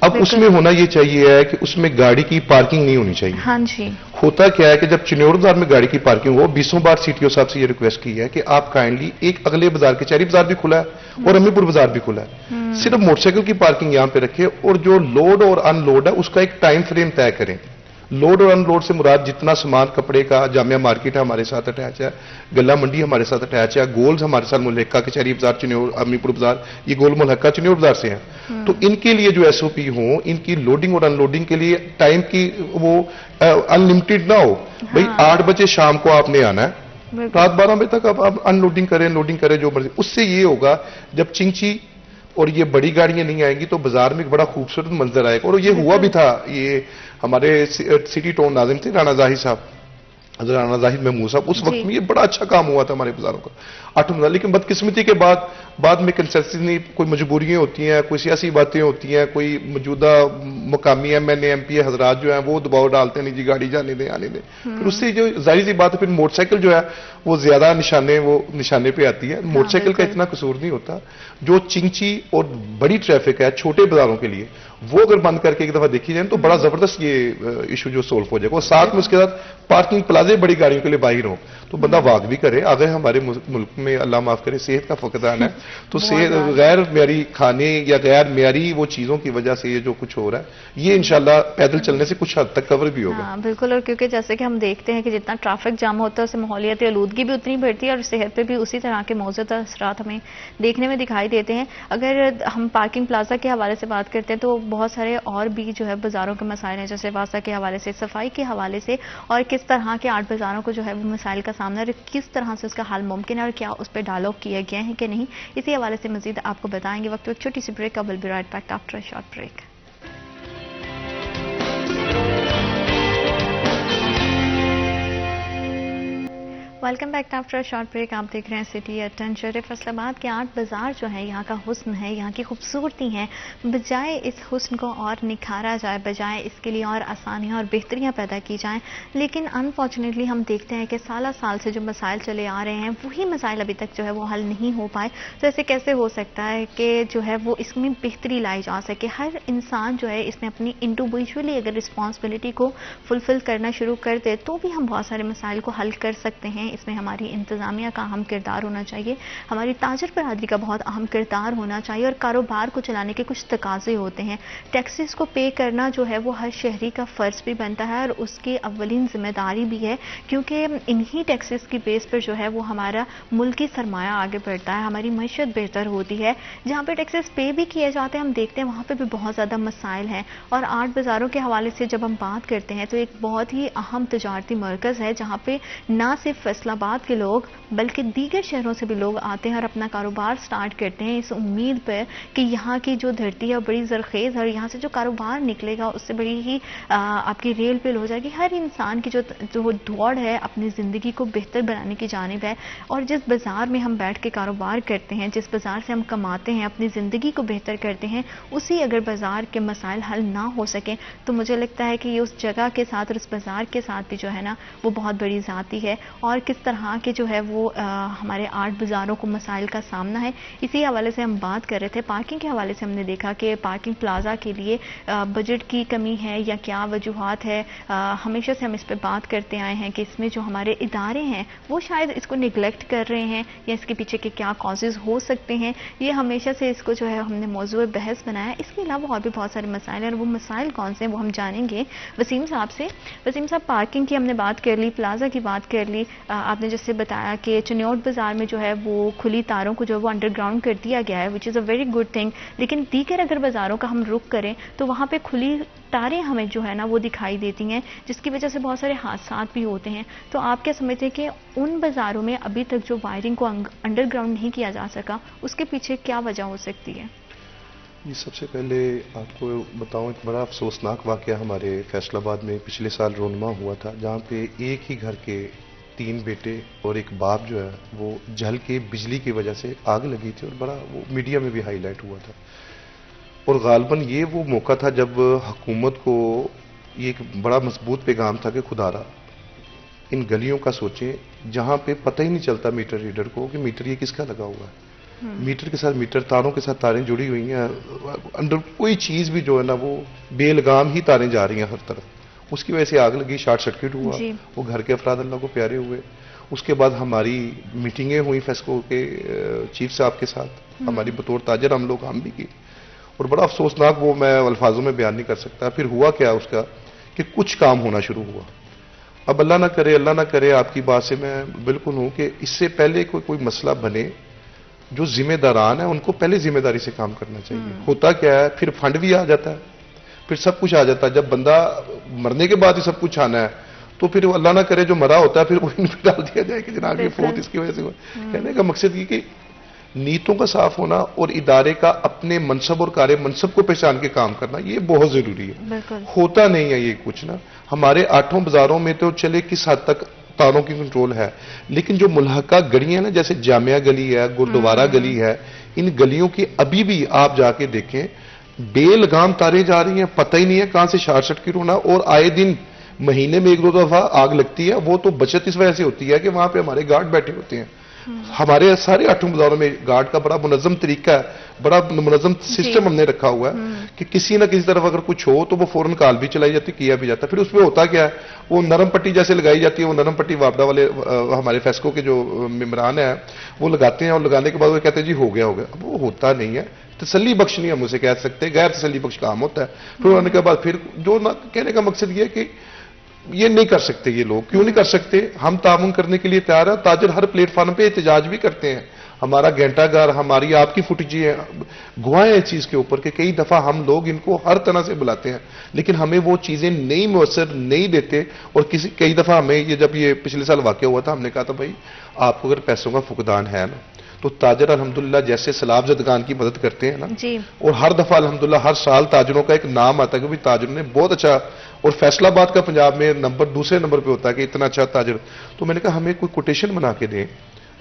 अब उसमें होना ये चाहिए है कि उसमें गाड़ी की पार्किंग नहीं होनी चाहिए। हाँ जी। होता क्या है कि जब चिन्योड़ बाजार में गाड़ी की पार्किंग हो, 20 बार सीटीओ साहब से ये रिक्वेस्ट की है कि आप काइंडली एक अगले बाजार के, चेरी बाजार भी खुला है और अमीपुर बाजार भी खुला है, सिर्फ मोटरसाइकिल की पार्किंग यहां पे रखे और जो लोड और अनलोड है उसका एक टाइम फ्रेम तय करें। लोड और अनलोड से मुराद जितना सामान कपड़े का, जामिया मार्केट है हमारे साथ अटैच है, गल्ला मंडी हमारे साथ अटैच है, गोल्स हमारे साथ मुल्हक्का कचहरी बाजार चिन्योड़ अमीपुर बाजार, ये गोल मुल्हक्का चिन्योड़ बाजार से हैं। तो इनके लिए जो एसओपी हो, इनकी लोडिंग और अनलोडिंग के लिए टाइम की वो अनलिमिटेड ना हो। भाई 8 बजे शाम को आपने आना है, रात 12 बजे तक आप अनलोडिंग करें, लोडिंग करें, जो मर्जी। उससे ये होगा जब चिंची और ये बड़ी गाड़ियां नहीं आएंगी तो बाजार में एक बड़ा खूबसूरत मंजर आएगा। और ये हुआ भी था, ये हमारे सिटी टाउन नाजिम थे राणा जाहिद साहब, राणा जाहिद महमूद साहब, उस वक्त में ये बड़ा अच्छा काम हुआ था हमारे बाजारों का 8 बाजार। लेकिन बदकिस्मती के बाद में कंसेसिव कोई मजबूरियां होती हैं, कोई सियासी बातें होती हैं, कोई मौजूदा मुकामी एमएनए एमपीए हजरात जो हैं वो दबाव डालते हैं, नहीं जी गाड़ी जाने दें आने दें, फिर उससे जो जाहिर सी बात है फिर मोटरसाइकिल जो है वो ज्यादा निशाने पे आती है। मोटरसाइकिल का इतना कसूर नहीं होता। जो चिंची और बड़ी ट्रैफिक है छोटे बाजारों के लिए वो अगर बंद करके एक दफा देखी जाए तो बड़ा जबरदस्त ये इशू जो सोल्व हो जाएगा। और साथ में उसके साथ पार्किंग प्लाजे बड़ी गाड़ियों के लिए बाहर हो तो बंदा वाक भी करे। अगर हमारे मुल्क में अल्लाह माफ करे सेहत का फकदान है तो सेहत गैर म्यारी खाने या गैर म्यारी वो चीजों की वजह से ये जो कुछ हो रहा है ये इंशाल्लाह पैदल चलने से कुछ हद तक कवर भी होगा। हाँ, बिल्कुल। और क्योंकि जैसे कि हम देखते हैं कि जितना ट्रैफिक जाम होता है उससे माहौलियाती आलूदगी भी उतनी बढ़ती है और सेहत पे भी उसी तरह के मौजूद असरात हमें देखने में दिखाई देते हैं। अगर हम पार्किंग प्लाजा के हवाले से बात करते हैं तो बहुत सारे और भी जो है बाजारों के मसाइल हैं, जैसे वासा के हवाले से, सफाई के हवाले से, और किस तरह के 8 बाजारों को जो है वो मसाइल का सामना, किस तरह से उसका हल मुमकिन है और क्या उस पर डायलॉग किया गया है कि नहीं, इसी हवाले से मजीद आपको बताएंगे। वक्त एक छोटी सी ब्रेक का, will be right back after a short break. Welcome back after short break. आप देख रहे हैं सिटी एट 10। शहर फैसलाबाद के आर्ट बाजार जो है यहाँ का हुस्न है, यहाँ की खूबसूरती है। बजाय इस हुस्न को और निखारा जाए, बजाय इसके लिए और आसानियाँ और बेहतरियाँ पैदा की जाएं, लेकिन अनफॉर्चुनेटली हम देखते हैं कि साल साल से जो मसाइल चले आ रहे हैं वही मसाइल अभी तक जो है वो हल नहीं हो पाए। तो ऐसे कैसे हो सकता है कि जो है वो इसमें बेहतरी लाई जा सके। हर इंसान जो है इसमें अपनी इंडिविजुअली अगर रिस्पॉन्सिबिलिटी को फुलफिल करना शुरू कर दे तो भी हम बहुत सारे मसाइल को हल कर सकते हैं। इसमें हमारी इंतजामिया का अहम किरदार होना चाहिए, हमारी ताजर बरादरी का बहुत अहम किरदार होना चाहिए और कारोबार को चलाने के कुछ तकाजे होते हैं। टैक्सेस को पे करना जो है वो हर शहरी का फ़र्ज भी बनता है और उसकी अव्वलीन जिम्मेदारी भी है, क्योंकि इन्हीं टैक्सेस की बेस पर जो है वो हमारा मुल्की सरमाया आगे बढ़ता है, हमारी मईशत बेहतर होती है। जहाँ पे टैक्सेस पे भी किए जाते हैं हम देखते हैं वहाँ पे भी बहुत ज़्यादा मसाइल हैं। और आर्ट बाज़ारों के हवाले से जब हम बात करते हैं तो एक बहुत ही अहम तजारती मरकज़ है जहाँ पे ना सिर्फ फैसलाबाद के लोग बल्कि दीगर शहरों से भी लोग आते हैं और अपना कारोबार स्टार्ट करते हैं इस उम्मीद पर कि यहाँ की जो धरती है बड़ी ज़रखेज़ और यहाँ से जो कारोबार निकलेगा उससे बड़ी ही आपकी रेल पेल हो जाएगी। हर इंसान की जो दौड़ है अपनी ज़िंदगी को बेहतर बनाने की जानिब है। और जिस बाज़ार में हम बैठ के कारोबार करते हैं, जिस बाज़ार से हम कमाते हैं, अपनी ज़िंदगी को बेहतर करते हैं, उसी अगर बाज़ार के मसाइल हल ना हो सकें तो मुझे लगता है कि ये उस जगह के साथ और उस बाज़ार के साथ भी जो है ना वो बहुत बड़ी ज़ाती है। और किस तरह के जो है वो हमारे आर्ट बाज़ारों को मसाइल का सामना है, इसी हवाले से हम बात कर रहे थे। पार्किंग के हवाले से हमने देखा कि पार्किंग प्लाजा के लिए बजट की कमी है या क्या वजूहात है। हमेशा से हम इस पर बात करते आए हैं कि इसमें जो हमारे इदारे हैं वो शायद इसको निगलेक्ट कर रहे हैं या इसके पीछे के क्या कॉजेज़ हो सकते हैं। ये हमेशा से इसको जो है हमने मौजूद बहस बनाया। इसके अलावा और भी बहुत सारे मसाइल हैं और वो मसाइल कौन से हैं वो हम जानेंगे वसीम साहब से। वसीम साहब, पार्किंग की हमने बात कर ली, प्लाजा की बात कर ली, आपने जैसे बताया कि चिन्योट बाज़ार में जो है वो खुली तारों को जो है वो अंडरग्राउंड कर दिया गया है, which is a very good thing. लेकिन दीगर अगर बाज़ारों का हम रुख करें तो वहाँ पे खुली तारें हमें जो है ना वो दिखाई देती हैं, जिसकी वजह से बहुत सारे हादसात भी होते हैं। तो आप क्या समझते हैं कि उन बाज़ारों में अभी तक जो वायरिंग को अंडरग्राउंड नहीं किया जा सका उसके पीछे क्या वजह हो सकती है? ये सबसे पहले आपको बताऊं, एक बड़ा अफसोसनाक वाक़या हमारे फैसलाबाद में पिछले साल रोनमा हुआ था, जहाँ पे एक ही घर के 3 बेटे और एक बाप जो है वो जल के बिजली की वजह से आग लगी थी और बड़ा वो मीडिया में भी हाईलाइट हुआ था। और गालबन ये वो मौका था जब हुकूमत को ये एक बड़ा मजबूत पैगाम था कि खुदारा इन गलियों का सोचें जहाँ पे पता ही नहीं चलता मीटर रीडर को कि मीटर ये किसका लगा हुआ है। मीटर के साथ मीटर, तारों के साथ तारें जुड़ी हुई हैं, अंदर कोई चीज़ भी जो है ना वो बेलगाम ही तारें जा रही हैं हर तरफ। उसकी वजह से आग लगी, शॉर्ट सर्किट हुआ, वो घर के अफराद अल्लाह को प्यारे हुए। उसके बाद हमारी मीटिंगें हुई फेस्को के चीफ साहब के साथ, हमारी बतौर ताजर हम भी की, और बड़ा अफसोसनाक वो मैं अल्फाजों में बयान नहीं कर सकता। फिर हुआ क्या उसका कि कुछ काम होना शुरू हुआ। अब अल्लाह ना करे आपकी बात से मैं बिल्कुल हूं कि इससे पहले कोई मसला बने, जो जिम्मेदारान है उनको पहले जिम्मेदारी से काम करना चाहिए। होता क्या है, फिर फंड भी आ जाता है, फिर सब कुछ आ जाता है। जब बंदा मरने के बाद ही सब कुछ आना है तो फिर अल्लाह ना करे जो मरा होता है फिर वो इन पे डाल दिया जाए कि जनाब ये फौत इसकी वजह से हुआ। कहने का मकसद ये कि नीतों का साफ होना और इदारे का अपने मनसब और कार्य मनसब को पहचान के काम करना ये बहुत जरूरी है। होता नहीं है ये कुछ ना। हमारे 8 बाजारों में तो चले किस हद तक तारों की कंट्रोल है, लेकिन जो मुल्हका गलियां ना, जैसे जामिया गली है, गुरुद्वारा गली है, इन गलियों की अभी भी आप जाके देखें बेलगाम तारें जा रही हैं, पता ही नहीं है कहां से शॉर्ट सर्किट होना, और आए दिन महीने में 1-2 दफा आग लगती है। वो तो बचत इस वजह से होती है कि वहां पे हमारे गार्ड बैठे होते हैं। हमारे सारे 8 बाजारों में गार्ड का बड़ा मुनज़्ज़म तरीका है, बड़ा मुनज़्ज़म सिस्टम हमने रखा हुआ है कि किसी ना किसी तरफ अगर कुछ हो तो वो फौरन कॉल भी चलाई जाती, किया भी जाता है। फिर उसमें होता क्या है, वो नरम पट्टी जैसे लगाई जाती है, वो नरम पट्टी वापडा वाले हमारे फेस्को के जो मेम्बरान है वो लगाते हैं, और लगाने के बाद वो कहते हैं जी हो गया। अब वो होता नहीं है। तसल्ली बख्श नहीं हम उसे कह सकते, गैर तसल्ली बख्श काम होता है। फिर होने के बाद फिर जो ना कहने का मकसद ये है कि ये नहीं कर सकते। ये लोग क्यों नहीं कर सकते? हम तामुन करने के लिए तैयार है। ताजर हर प्लेटफॉर्म पे एहतजाज भी करते हैं। हमारा घंटाघर, हमारी आपकी फुटेज है, गवाह इस चीज के ऊपर कि कई दफा हम लोग इनको हर तरह से बुलाते हैं लेकिन हमें वो चीजें नहीं मुयसर नहीं देते। और कई दफा हमें ये जब ये पिछले साल वाकया हुआ था, हमने कहा था भाई आपको अगर पैसों का फुकदान है ना तो ताजर अल्हम्दुलिल्लाह जैसे सलाब जदगान की मदद करते हैं ना जी। और हर दफा अल्हम्दुलिल्लाह हर साल ताजरों का एक नाम आता है कि भाई ताजरों ने बहुत अच्छा और फैसलाबाद का पंजाब में दूसरे नंबर पे होता है कि इतना अच्छा ताजर। तो मैंने कहा हमें कोई कोटेशन बना के दें,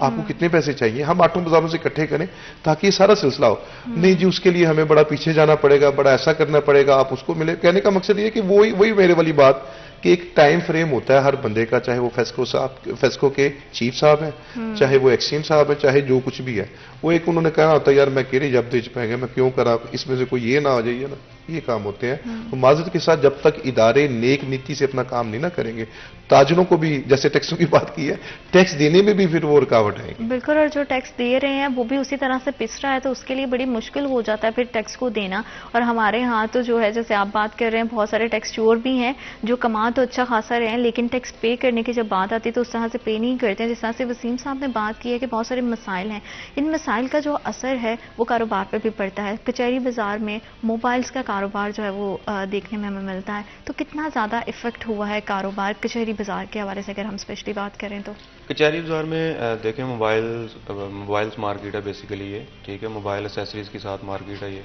आपको कितने पैसे चाहिए, हम आठों बाजारों से इकट्ठे करें ताकि ये सारा सिलसिला हो। नहीं जी उसके लिए हमें बड़ा पीछे जाना पड़ेगा, बड़ा ऐसा करना पड़ेगा, आप उसको मिले। कहने का मकसद ये कि वही मेरे वाली बात कि एक टाइम फ्रेम होता है हर बंदे का, चाहे वो फेस्को के चीफ साहब हैं, चाहे वो एक्सीम साहब हैं, चाहे जो कुछ भी है, वो एक उन्होंने कहा होता है यार मैं केरी जब दे पाएंगे, मैं क्यों करा, इसमें से कोई ये ना आ जाइए ना, ये काम होते हैं। तो माजरत के साथ जब तक इदारे नेक नीति से अपना काम नहीं ना करेंगे, ताजरों को भी जैसे टैक्सों की बात की है, टैक्स देने में भी फिर वो रुकावट आएगी। बिल्कुल, और जो टैक्स दे रहे हैं वो भी उसी तरह से पिस रहा है, तो उसके लिए बड़ी मुश्किल हो जाता है फिर टैक्स को देना। और हमारे यहाँ तो जो है जैसे आप बात कर रहे हैं, बहुत सारे टैक्स चोर भी हैं जो कमा तो अच्छा खासा रहे हैं, लेकिन टैक्स पे करने की जब बात आती है तो उस तरह से पे नहीं करते हैं। जिस तरह से वसीम साहब ने बात की है कि बहुत सारे मसाइल हैं, इन मसाइल का जो असर है वो कारोबार पर भी पड़ता है। कचहरी बाजार में मोबाइल्स का कारोबार जो है वो देखने में हमें मिलता है, तो कितना ज़्यादा इफेक्ट हुआ है कारोबार कचहरी बाजार के हवाले से अगर हम स्पेशली बात करें तो? कचहरी बाजार में देखें मोबाइल्स मार्केट है बेसिकली ये, ठीक है, मोबाइल एसेसरीज के साथ मार्केट है ये।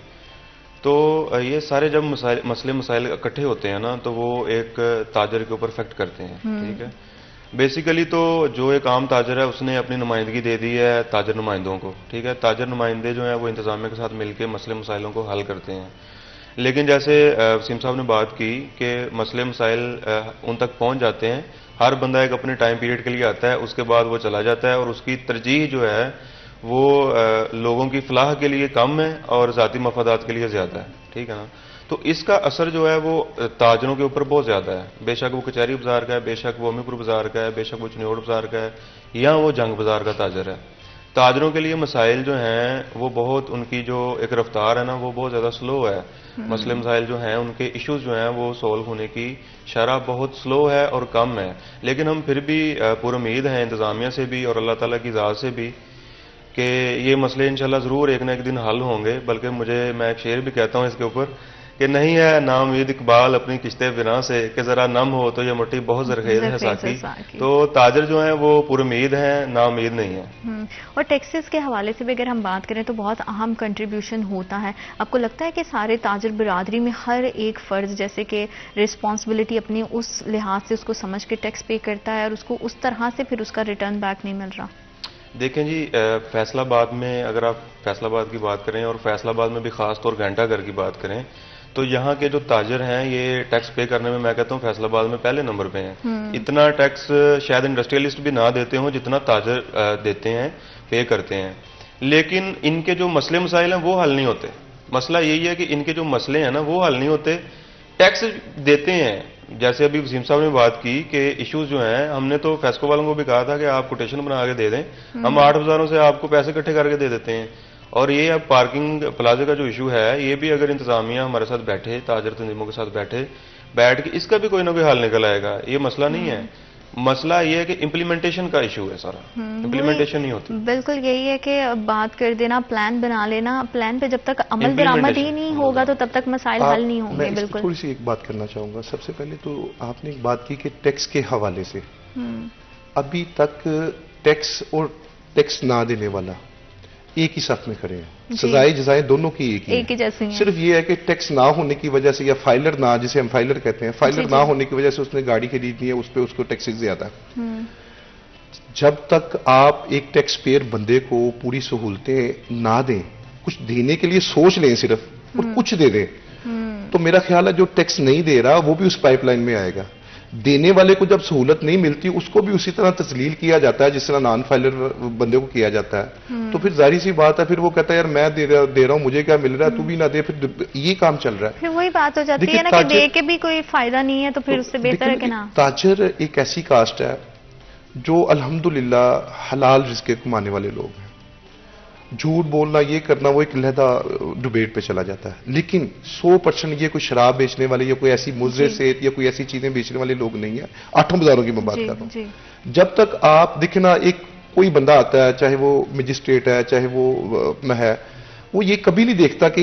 तो ये सारे जब मसले मसाइल इकट्ठे होते हैं ना तो वो एक ताजर के ऊपर इफेक्ट करते हैं, ठीक है। बेसिकली तो जो एक आम ताजर है उसने अपनी नुमाइंदगी दे दी है ताजर नुमाइंदों को, ठीक है। ताजर नुमाइंदे जो हैं वो इंतजामिया के साथ मिलकर मसले मसाइलों को हल करते हैं। लेकिन जैसे वसीम साहब ने बात की कि मसले मसाइल उन तक पहुंच जाते हैं, हर बंदा एक अपने टाइम पीरियड के लिए आता है, उसके बाद वो चला जाता है और उसकी तरजीह जो है वो लोगों की फलाह के लिए कम है और ज़ाती मफादात के लिए ज़्यादा है, ठीक है ना। तो इसका असर जो है वो ताजरों के ऊपर बहुत ज़्यादा है, बेशक वो कचहरी बाजार का है, बेशक वो अमीपुर बाजार का है, बेशक वो चनियोड़ बाजार का है या वो जंग बाजार का ताजर है। ताजरों के लिए मसाइल जो हैं वो बहुत, उनकी जो एक रफ्तार है ना वो बहुत ज़्यादा स्लो है। मसले मसाइल जो हैं उनके इश्यूज जो हैं वो सॉल्व होने की शरह बहुत स्लो है और कम है। लेकिन हम फिर भी पुरुम्मीद हैं इंतज़ामिया से भी और अल्लाह ताला की ज़ात से भी कि ये मसले इंशाल्लाह ज़रूर एक ना एक दिन हल होंगे। बल्कि मैं एक शेर भी कहता हूँ इसके ऊपर कि नहीं है नाउम्मीद इकबाल अपनी किश्ते बिना से, कि जरा नम हो तो ये मिट्टी बहुत जरखेज है साकी। तो ताजर जो हैं वो पुरुम्मीद हैं, नाउम्मीद नहीं है। और टैक्सेस के हवाले से भी अगर हम बात करें तो बहुत अहम कंट्रीब्यूशन होता है। आपको लगता है कि सारे ताजर बिरादरी में हर एक फ़र्ज जैसे कि रिस्पॉन्सिबिलिटी अपनी उस लिहाज से उसको समझ के टैक्स पे करता है और उसको उस तरह से फिर उसका रिटर्न बैक नहीं मिल रहा? देखें जी, फैसलाबाद में अगर आप फैसलाबाद की बात करें और फैसलाबाद में भी ख़ास तौर घंटाघर की बात करें तो यहाँ के जो ताजर हैं ये टैक्स पे करने में मैं कहता हूँ फैसलाबाद में पहले नंबर पे हैं। इतना टैक्स शायद इंडस्ट्रियलिस्ट भी ना देते हों जितना ताजर देते हैं, पे करते हैं। लेकिन इनके जो मसले मसाइल हैं वो हल नहीं होते। मसला यही है कि इनके जो मसले हैं ना वो हल नहीं होते। टैक्स देते हैं, जैसे अभी वसीम साहब ने बात की कि इश्यूज जो हैं, हमने तो फेस्को वालों को भी कहा था कि आप कोटेशन बना के दे दें, हम 8 बाजारों से आपको पैसे इकट्ठे करके दे देते हैं। और ये अब पार्किंग प्लाजा का जो इशू है ये भी अगर इंतजामिया हमारे साथ बैठे, ताजर तंजीमों के साथ बैठ के इसका भी कोई ना कोई हल निकल आएगा। ये मसला नहीं है, मसला ये है कि इम्प्लीमेंटेशन का इशू है सारा, इम्प्लीमेंटेशन नहीं होती। बिल्कुल यही है कि बात कर देना, प्लान बना लेना, प्लान पे जब तक अमल दरामद ही नहीं होगा तो तब तक मसाइल हल नहीं होंगे। बिल्कुल थोड़ी सी एक बात करना चाहूंगा। सबसे पहले तो आपने एक बात की कि टैक्स के हवाले से अभी तक टैक्स और टैक्स ना देने वाला एक ही साथ में खड़े हैं, सजाएं जजाएं दोनों की एक ही जैसी हैं। सिर्फ ये है कि टैक्स ना होने की वजह से या फाइलर ना, जिसे हम फाइलर कहते हैं, फाइलर ना होने की वजह से उसने गाड़ी खरीदनी है, उस पर उसको टैक्सेस ज्यादा। जब तक आप एक टैक्स पेयर बंदे को पूरी सहूलतें ना दें, कुछ देने के लिए सोच लें सिर्फ और कुछ दे दें, तो मेरा ख्याल है जो टैक्स नहीं दे रहा वो भी उस पाइपलाइन में आएगा। देने वाले को जब सहूलत नहीं मिलती उसको भी उसी तरह तस्लील किया जाता है जिस तरह नॉन फाइलर बंदे को किया जाता है। तो फिर जाहिर सी बात है, फिर वो कहता है यार मैं दे रहा हूं, मुझे क्या मिल रहा है, तू भी ना दे, फिर ये काम चल रहा है। फिर वही बात हो जाती है ना कि दे के भी कोई फायदा नहीं है, तो फिर उससे बेहतर है कि ना। ताजर एक ऐसी कास्ट है जो अल्हम्दुलिल्लाह हलाल रिज़्क़ कमाने वाले लोग हैं। झूठ बोलना, ये करना, वो एक लहदा डिबेट पे चला जाता है। लेकिन 100% ये कोई शराब बेचने वाले या कोई ऐसी मुज़र से या कोई ऐसी चीजें बेचने वाले लोग नहीं है। 8 बाजारों की मैं बात कर रहा हूं। जब तक आप दिखना, एक कोई बंदा आता है, चाहे वो मजिस्ट्रेट है, चाहे वो है, वो ये कभी नहीं देखता कि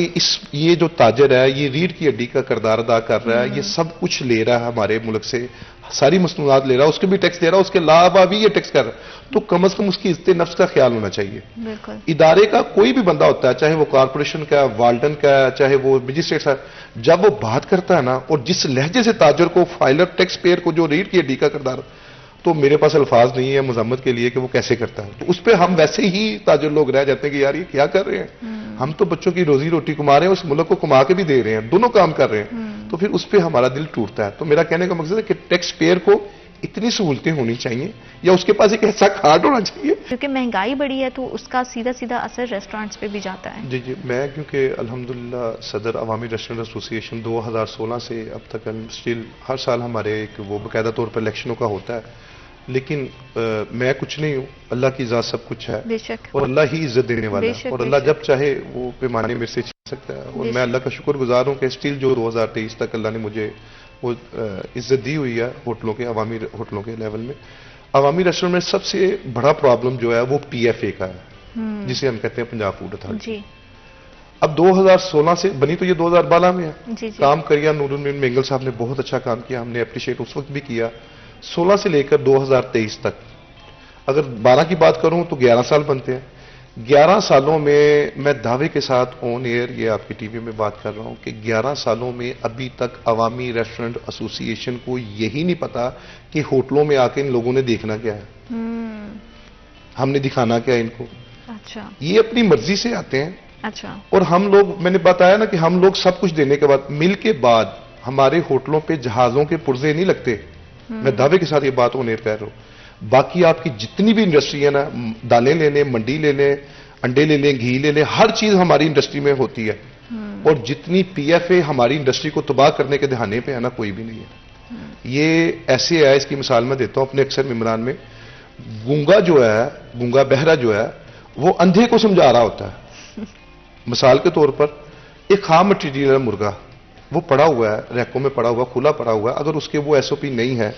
ये जो ताजर है ये रीढ़ की हड्डी का किरदार अदा कर रहा है, ये सब कुछ ले रहा है हमारे मुल्क से, सारी मसनूआत ले रहा है, उसके भी टैक्स दे रहा है, उसके अलावा भी ये टैक्स कर रहा है, तो कम से कम उसकी इज्जत नफ्स का ख्याल होना चाहिए। बिल्कुल। इदारे का कोई भी बंदा होता है, चाहे वो कॉर्पोरेशन का, वार्डन का, चाहे वो मजिस्ट्रेट है, जब वो बात करता है ना, और जिस लहजे से ताजर को, फाइलर, टैक्स पेयर को जो रीड किया डी का किरदार, तो मेरे पास अल्फाज नहीं है मजम्मत के लिए कि वो कैसे करता है। तो उस पर हम वैसे ही ताजर लोग रह जाते हैं कि यार ये क्या कर रहे हैं, हम तो बच्चों की रोजी रोटी कमा रहे हैं, उस मुल्क को कमा के भी दे रहे हैं, दोनों काम कर रहे हैं, तो फिर उस पर हमारा दिल टूटता है। तो मेरा कहने का मकसद है कि टैक्स पेयर को इतनी सहूलतें होनी चाहिए, या उसके पास एक ऐसा कार्ड होना चाहिए। क्योंकि महंगाई बढ़ी है तो उसका सीधा सीधा असर रेस्टोरेंट्स पे भी जाता है। जी जी, मैं क्योंकि अल्हम्दुलिल्लाह सदर अवामी रेस्टोरेंट एसोसिएशन 2016 से अब तक स्टिल हर साल हमारे एक वो बाकायदा तौर पर इलेक्शनों का होता है, लेकिन मैं कुछ नहीं हूँ, अल्लाह की ज़ात सब कुछ है, बेशक, और अल्लाह ही इज्जत देने वाला है, और अल्लाह जब चाहे वो पैमाने मेरे से छीन सकता है। और मैं अल्लाह का शुक्रगुजार हूँ कि स्टिल जो 2023 तक अल्लाह ने मुझे वो इज्जत दी हुई है होटलों के, अवामी होटलों के लेवल में। अवामी रेस्टोरेंट में सबसे बड़ा प्रॉब्लम जो है वो PFA का है, जिसे हम कहते हैं पंजाब फूड अथॉरिटी। अब 2016 से बनी तो ये 2012 में है। जी। काम करिया नूरुल मेंगल साहब ने बहुत अच्छा काम किया, हमने अप्रिशिएट उस वक्त भी किया। 16 से लेकर 2023 तक अगर 12 की बात करूं तो 11 साल बनते हैं। 11 सालों में मैं दावे के साथ ऑन एयर ये आपकी टीवी में बात कर रहा हूं कि 11 सालों में अभी तक अवामी रेस्टोरेंट एसोसिएशन को यही नहीं पता कि होटलों में आके इन लोगों ने देखना क्या है, हमने दिखाना क्या है इनको। अच्छा। ये अपनी मर्जी से आते हैं। अच्छा। और हम लोग, मैंने बताया ना कि हम लोग सब कुछ देने के बाद, मिल के बाद हमारे होटलों पे जहाजों के पुर्जे नहीं लगते। मैं दावे के साथ ये बात ऑन एयर कह रहा हूं। बाकी आपकी जितनी भी इंडस्ट्री है ना, दालें ले लें, मंडी ले लें, अंडे ले लें, घी ले लें, हर चीज हमारी इंडस्ट्री में होती है। और जितनी PFA हमारी इंडस्ट्री को तबाह करने के दहाने पे है ना, कोई भी नहीं है। ये ऐसे है, इसकी मिसाल मैं देता हूं अपने अक्सर मेम्बरान में। गूंगा जो है, गूंगा बहरा जो है, वो अंधे को समझा रहा होता है। मिसाल के तौर पर एक खाम मटीरियल है मुर्गा, वो पड़ा हुआ है, रैकों में पड़ा हुआ, खुला पड़ा हुआ है, अगर उसके वो SOP नहीं है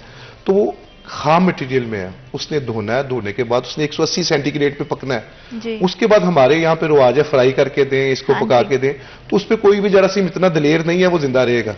तो वो खाम मटेरियल में है, उसने धोना है, धोने के बाद उसने 180 सेंटीग्रेड पे पकना है। उसके बाद हमारे यहाँ पे रिवाज है फ्राई करके दें, इसको पका के दें, तो उस पर कोई भी जरा सी इतना दलेर नहीं है, वो जिंदा रहेगा।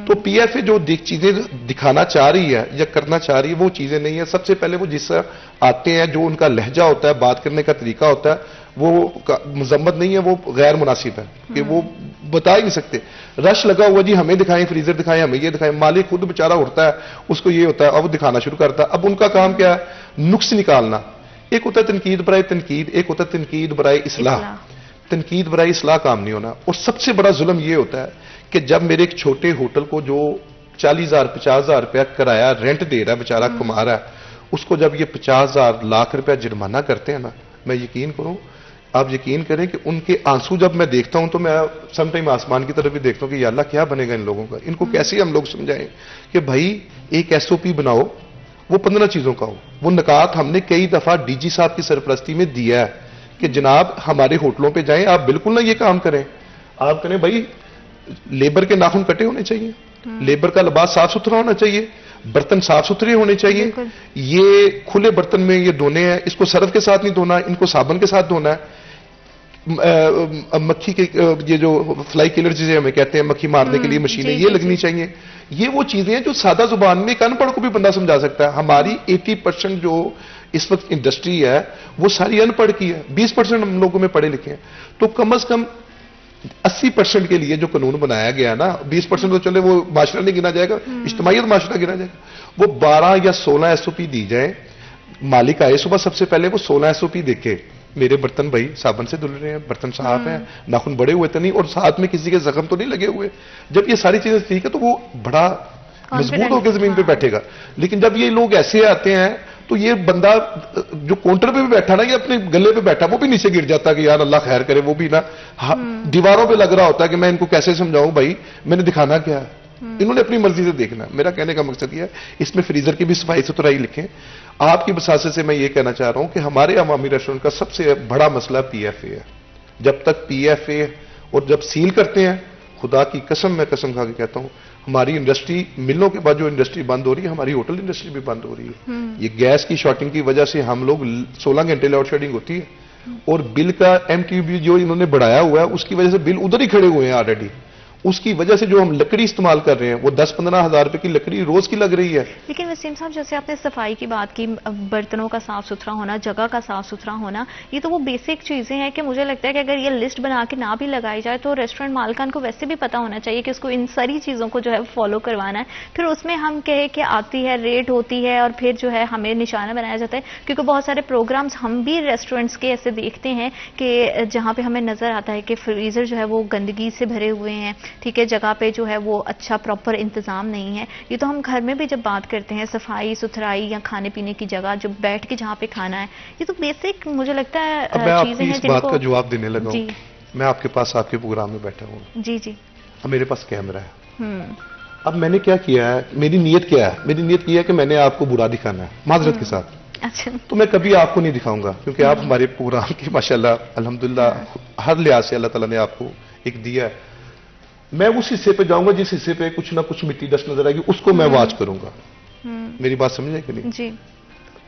तो PFA जो चीजें दिखाना चाह रही है या करना चाह रही है वो चीजें नहीं है। सबसे पहले वो जिससे आते हैं, जो उनका लहजा होता है, बात करने का तरीका होता है, वो मजम्मत नहीं है, वो गैर मुनासिब है कि वो बता ही नहीं सकते। रश लगा हुआ जी, हमें दिखाएं, फ्रीजर दिखाएं, हमें ये दिखाएं, मालिक खुद बेचारा उठता है, उसको ये होता है, अब वो दिखाना शुरू करता है। अब उनका काम क्या है? नुक्स निकालना। एक होता है तनकीद बराए तनकीद, एक होता है तनकीद बराए इस्लाह। तनकीद बराए इस्लाह काम नहीं होना। और सबसे बड़ा जुल्म ये होता है कि जब मेरे एक छोटे होटल को जो 40,000 50,000 रुपया किराया रेंट दे रहा है, बेचारा कमा रहा है, उसको जब ये 50,000 लाख रुपया जुर्माना करते हैं ना, मैं यकीन करूं, आप यकीन करें कि उनके आंसू जब मैं देखता हूं तो मैं समटाइम आसमान की तरफ भी देखता हूं कि या अल्लाह क्या बनेगा इन लोगों का। इनको कैसे हम लोग समझाएं कि भाई एक SOP बनाओ, वो 15 चीजों का हो। वो नकात हमने कई दफा DG साहब की सरपरस्ती में दिया है कि जनाब हमारे होटलों पे जाएं, आप बिल्कुल ना ये काम करें। आप करें भाई, लेबर के नाखून कटे होने चाहिए, लेबर का लिबास साफ सुथरा होना चाहिए, बर्तन साफ सुथरे होने चाहिए। ये खुले बर्तन में ये धोने हैं, इसको सर्फ के साथ नहीं धोना, इनको साबुन के साथ धोना है। मक्खी के ये जो फ्लाई किलर जिसे हमें कहते हैं, मक्खी मारने के लिए मशीनें, ये लगनी चाहिए। ये वो चीजें हैं जो सादा जुबान में एक अनपढ़ को भी बंदा समझा सकता है। हमारी 80% जो इस वक्त इंडस्ट्री है वो सारी अनपढ़ की है, 20% हम लोगों में पढ़े लिखे हैं। तो कम से कम 80% के लिए जो कानून बनाया गया ना, 20% तो चले वो माशरा नहीं गिना जाएगा, इज्तिमाइयत माशरा गिना जाएगा। वो 12 या 16 SOP दी जाए, मालिक आए सुबह सबसे पहले वो 16 SOP देखे, मेरे बर्तन भाई साबुन से धुल रहे हैं, बर्तन साफ हैं, नाखून बड़े हुए तो नहीं, और साथ में किसी के जख्म तो नहीं लगे हुए। जब ये सारी चीजें ठीक है तो वो बड़ा मजबूत होकर जमीन पे बैठेगा। लेकिन जब ये लोग ऐसे आते हैं तो ये बंदा जो काउंटर पे भी बैठा ना, ये अपने गले पे बैठा, वो भी नीचे गिर जाता है कि यार अल्लाह खैर करे। वो भी ना दीवारों पे लग रहा होता है कि मैं इनको कैसे समझाऊं भाई, मैंने दिखाना क्या है, इन्होंने अपनी मर्जी से देखना। मेरा कहने का मकसद यह है, इसमें फ्रीजर की भी सफाई सुथराई लिखें। आपकी बसासे से मैं ये कहना चाह रहा हूं कि हमारे अवामी रेस्टोरेंट का सबसे बड़ा मसला PFA है। जब तक PFA, और जब सील करते हैं, खुदा की कसम, मैं कसम खा के कहता हूं, हमारी इंडस्ट्री, मिलों के बाद जो इंडस्ट्री बंद हो रही है, हमारी होटल इंडस्ट्री भी बंद हो रही है। ये गैस की शॉर्टिंग की वजह से हम लोग 16 घंटे लोड शेडिंग होती है, और बिल का MTB जो इन्होंने बढ़ाया हुआ है उसकी वजह से बिल उधर ही खड़े हुए हैं ऑलरेडी। उसकी वजह से जो हम लकड़ी इस्तेमाल कर रहे हैं वो 10-15 हज़ार रुपए की लकड़ी रोज की लग रही है। लेकिन वसीम साहब, जैसे आपने सफाई की बात की, बर्तनों का साफ सुथरा होना, जगह का साफ सुथरा होना, ये तो वो बेसिक चीजें हैं कि मुझे लगता है कि अगर ये लिस्ट बना के ना भी लगाई जाए तो रेस्टोरेंट मालिकान को वैसे भी पता होना चाहिए कि उसको इन सारी चीजों को जो है फॉलो करवाना है। फिर उसमें हम कहे कि आती है, रेट होती है और फिर जो है हमें निशाना बनाया जाता है, क्योंकि बहुत सारे प्रोग्राम्स हम भी रेस्टोरेंट्स के ऐसे देखते हैं कि जहां पे हमें नजर आता है कि फ्रीजर जो है वो गंदगी से भरे हुए हैं, ठीक है, जगह पे जो है वो अच्छा प्रॉपर इंतजाम नहीं है। ये तो हम घर में भी जब बात करते हैं सफाई सुथराई या खाने पीने की जगह, जो बैठ के जहाँ पे खाना है, ये तो बेसिक मुझे लगता है चीजें हैं जिनको। बात का जवाब देने लगा हूं। मैं आपके पास आपके प्रोग्राम में बैठा हूँ जी जी, अब मेरे पास कैमरा है। अब मैंने क्या किया है, मेरी नीयत क्या है, मेरी नीयत ये है कि मैंने आपको बुरा दिखाना है माजरत के साथ। अच्छा, तो मैं कभी आपको नहीं दिखाऊंगा, क्योंकि आप हमारे प्रोग्राम की माशाल्लाह अल्हम्दुलिल्लाह हर लिहाज से अल्लाह ताला ने आपको एक दिया है। मैं उस हिस्से पे जाऊंगा जिस हिस्से पे कुछ ना कुछ मिट्टी डस्ट नजर आएगी, उसको मैं वॉच करूंगा। मेरी बात समझे कि नहीं जी।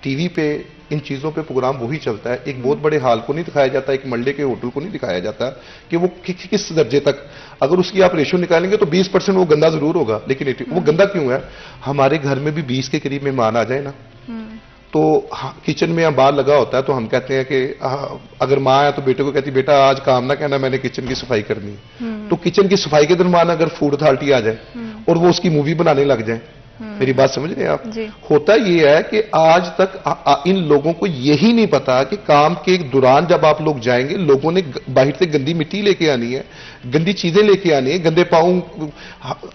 टीवी पे इन चीजों पे प्रोग्राम वही चलता है, एक बहुत बड़े हाल को नहीं दिखाया जाता, एक मल्ले के होटल को नहीं दिखाया जाता कि वो किस दर्जे तक, अगर उसकी आप रेशो निकालेंगे तो 20% वो गंदा जरूर होगा, लेकिन वो गंदा क्यों है? हमारे घर में भी 20 के करीब मेहमान आ जाए ना, तो किचन में बार लगा होता है, तो हम कहते हैं कि अगर माँ है तो बेटे को कहती बेटा आज काम ना कहना, मैंने किचन की सफाई करनी। तो किचन की सफाई के दरमियान अगर फूड अथॉरिटी आ जाए और वो उसकी मूवी बनाने लग जाए, मेरी बात समझ रहे हैं आप? होता ये है कि आज तक इन लोगों को यही नहीं पता कि काम के दौरान जब आप लोग जाएंगे, लोगों ने बाहर से गंदी मिट्टी लेके आनी है, गंदी चीजें लेके आनी है, गंदे पाँव।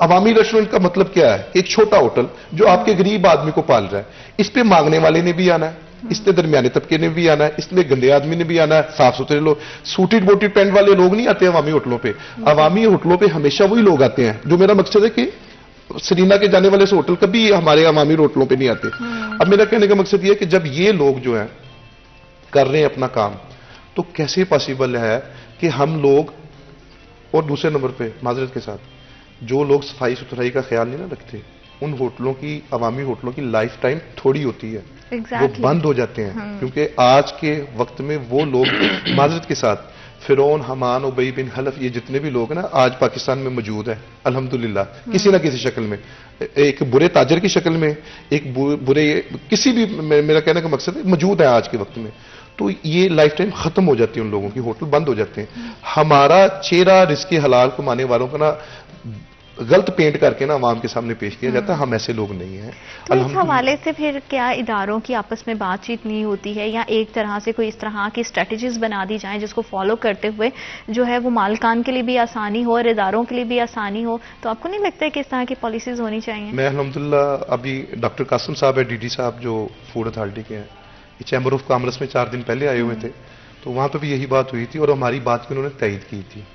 अवामी रेस्टोरेंट का मतलब क्या है? एक छोटा होटल जो आपके गरीब आदमी को पाल रहा है, इस पे मांगने वाले ने भी आना है, इसमें दरमियाने तबके ने भी आना है, इसमें गंदे आदमी ने भी आना है, साफ सुथरे लोग, सूटेड बोटेड पैंट वाले लोग नहीं आते अवामी होटलों पे। अवामी होटलों पे हमेशा वही लोग आते हैं। जो मेरा मकसद है कि सरीना के जाने वाले से होटल कभी हमारे अवामी होटलों पे नहीं आते। अब मेरा कहने का मकसद ये है कि जब ये लोग जो है कर रहे हैं अपना काम, तो कैसे पॉसिबल है कि हम लोग, और दूसरे नंबर पे माजरत के साथ, जो लोग सफाई सुथराई का ख्याल नहीं ना रखते, उन होटलों की, अवामी होटलों की लाइफ टाइम थोड़ी होती है, वो बंद हो जाते हैं। क्योंकि आज के वक्त में वो लोग माजरत के साथ, फिरौन, हमान, उबई बिन हलफ, ये जितने भी लोग हैं ना आज पाकिस्तान में मौजूद है अल्हम्दुलिल्लाह, किसी ना किसी शक्ल में, एक बुरे ताजर की शक्ल में, एक बुरे किसी भी, मेरा कहने का मकसद है मौजूद है आज के वक्त में। तो ये लाइफ टाइम खत्म हो जाती है उन लोगों की, होटल बंद हो जाते हैं। हमारा चेहरा रिस्क हलाल कमाने वालों का ना गलत पेंट करके ना आवाम के सामने पेश किया जाता है, हम ऐसे लोग नहीं हैं। तो इस हवाले से फिर क्या इदारों की आपस में बातचीत नहीं होती है, या एक तरह से कोई इस तरह की स्ट्रेटजीज बना दी जाएं जिसको फॉलो करते हुए जो है वो मालिकान के लिए भी आसानी हो और इदारों के लिए भी आसानी हो? तो आपको नहीं लगता है कि इस तरह की पॉलिसीज होनी चाहिए? मैं अल्हम्दुलिल्लाह अभी डॉक्टर कासिम साहब है, डीडी साहब जो फूड अथॉरिटी के हैं, ये चैम्बर ऑफ कॉमर्स में 4 दिन पहले आए हुए थे, तो वहां पर भी यही बात हुई थी और हमारी बात की उन्होंने तईद की थी।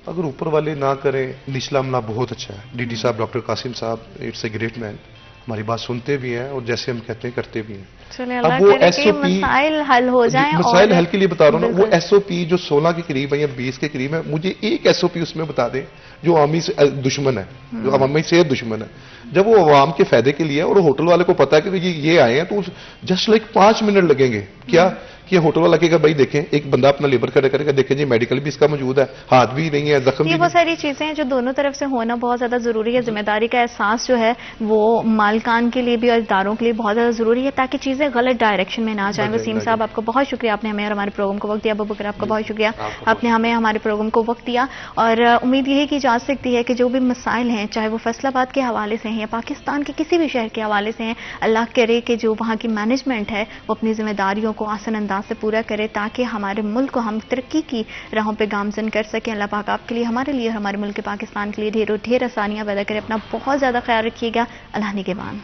अगर ऊपर वाले ना करें, निचला अमला बहुत अच्छा है। डीडी साहब, डॉक्टर कासिम साहब, इट्स ए ग्रेट मैन, हमारी बात सुनते भी हैं और जैसे हम कहते हैं करते भी हैं। अब वो एसओपी मसाइल हल हो जाएं, मसाइल हल के लिए बता रहा हूँ ना, वो एसओपी जो 16 के करीब है या 20 के करीब है, मुझे एक एसओपी उसमें बता दें जो अवामी से दुश्मन है, जो अवामी से दुश्मन है। जब वो अवाम के फायदे के लिए और होटल वाले को पता है कि ये आए हैं, तो जस्ट लाइक 5 मिनट लगेंगे क्या कि होटल वाला कहेगा भाई देखें, एक बंदा अपना लेबर खड़ा करेगा, देखें जी मेडिकल भी इसका मौजूद है, हाथ भी नहीं है, जख्म भी। ये वो सारी चीजें हैं जो दोनों तरफ से होना बहुत ज्यादा जरूरी है। जिम्मेदारी का एहसास जो है वो मालिकान के लिए भी और इदारों के लिए बहुत ज्यादा जरूरी है, ताकि चीजें गलत डायरेक्शन में ना जाए। वसीम साहब, आपको बहुत शुक्रिया, आपने हमें और हमारे प्रोग्राम को वक्त दिया। अबू बकर, आपका बहुत शुक्रिया, आपने हमें हमारे प्रोग्राम को वक्त दिया। और उम्मीद यही की जा सकती है कि जो भी मसाइल हैं, चाहे वो फैसलाबाद के हवाले से हैं या पाकिस्तान के किसी भी शहर के हवाले से हैं, अल्लाह करे कि जो वहाँ की मैनेजमेंट है वो अपनी जिम्मेदारियों को आसान अंदाज से पूरा करे, ताकि हमारे मुल्क को हम तरक्की की राहों पे गामजन कर सकें। अल्लाह पाक आपके लिए, हमारे लिए और हमारे मुल्क के पाकिस्तान के लिए ढेरों ढेर आसानियां पैदा करे। अपना बहुत ज़्यादा ख्याल रखिएगा। अल्लाह निगहबान।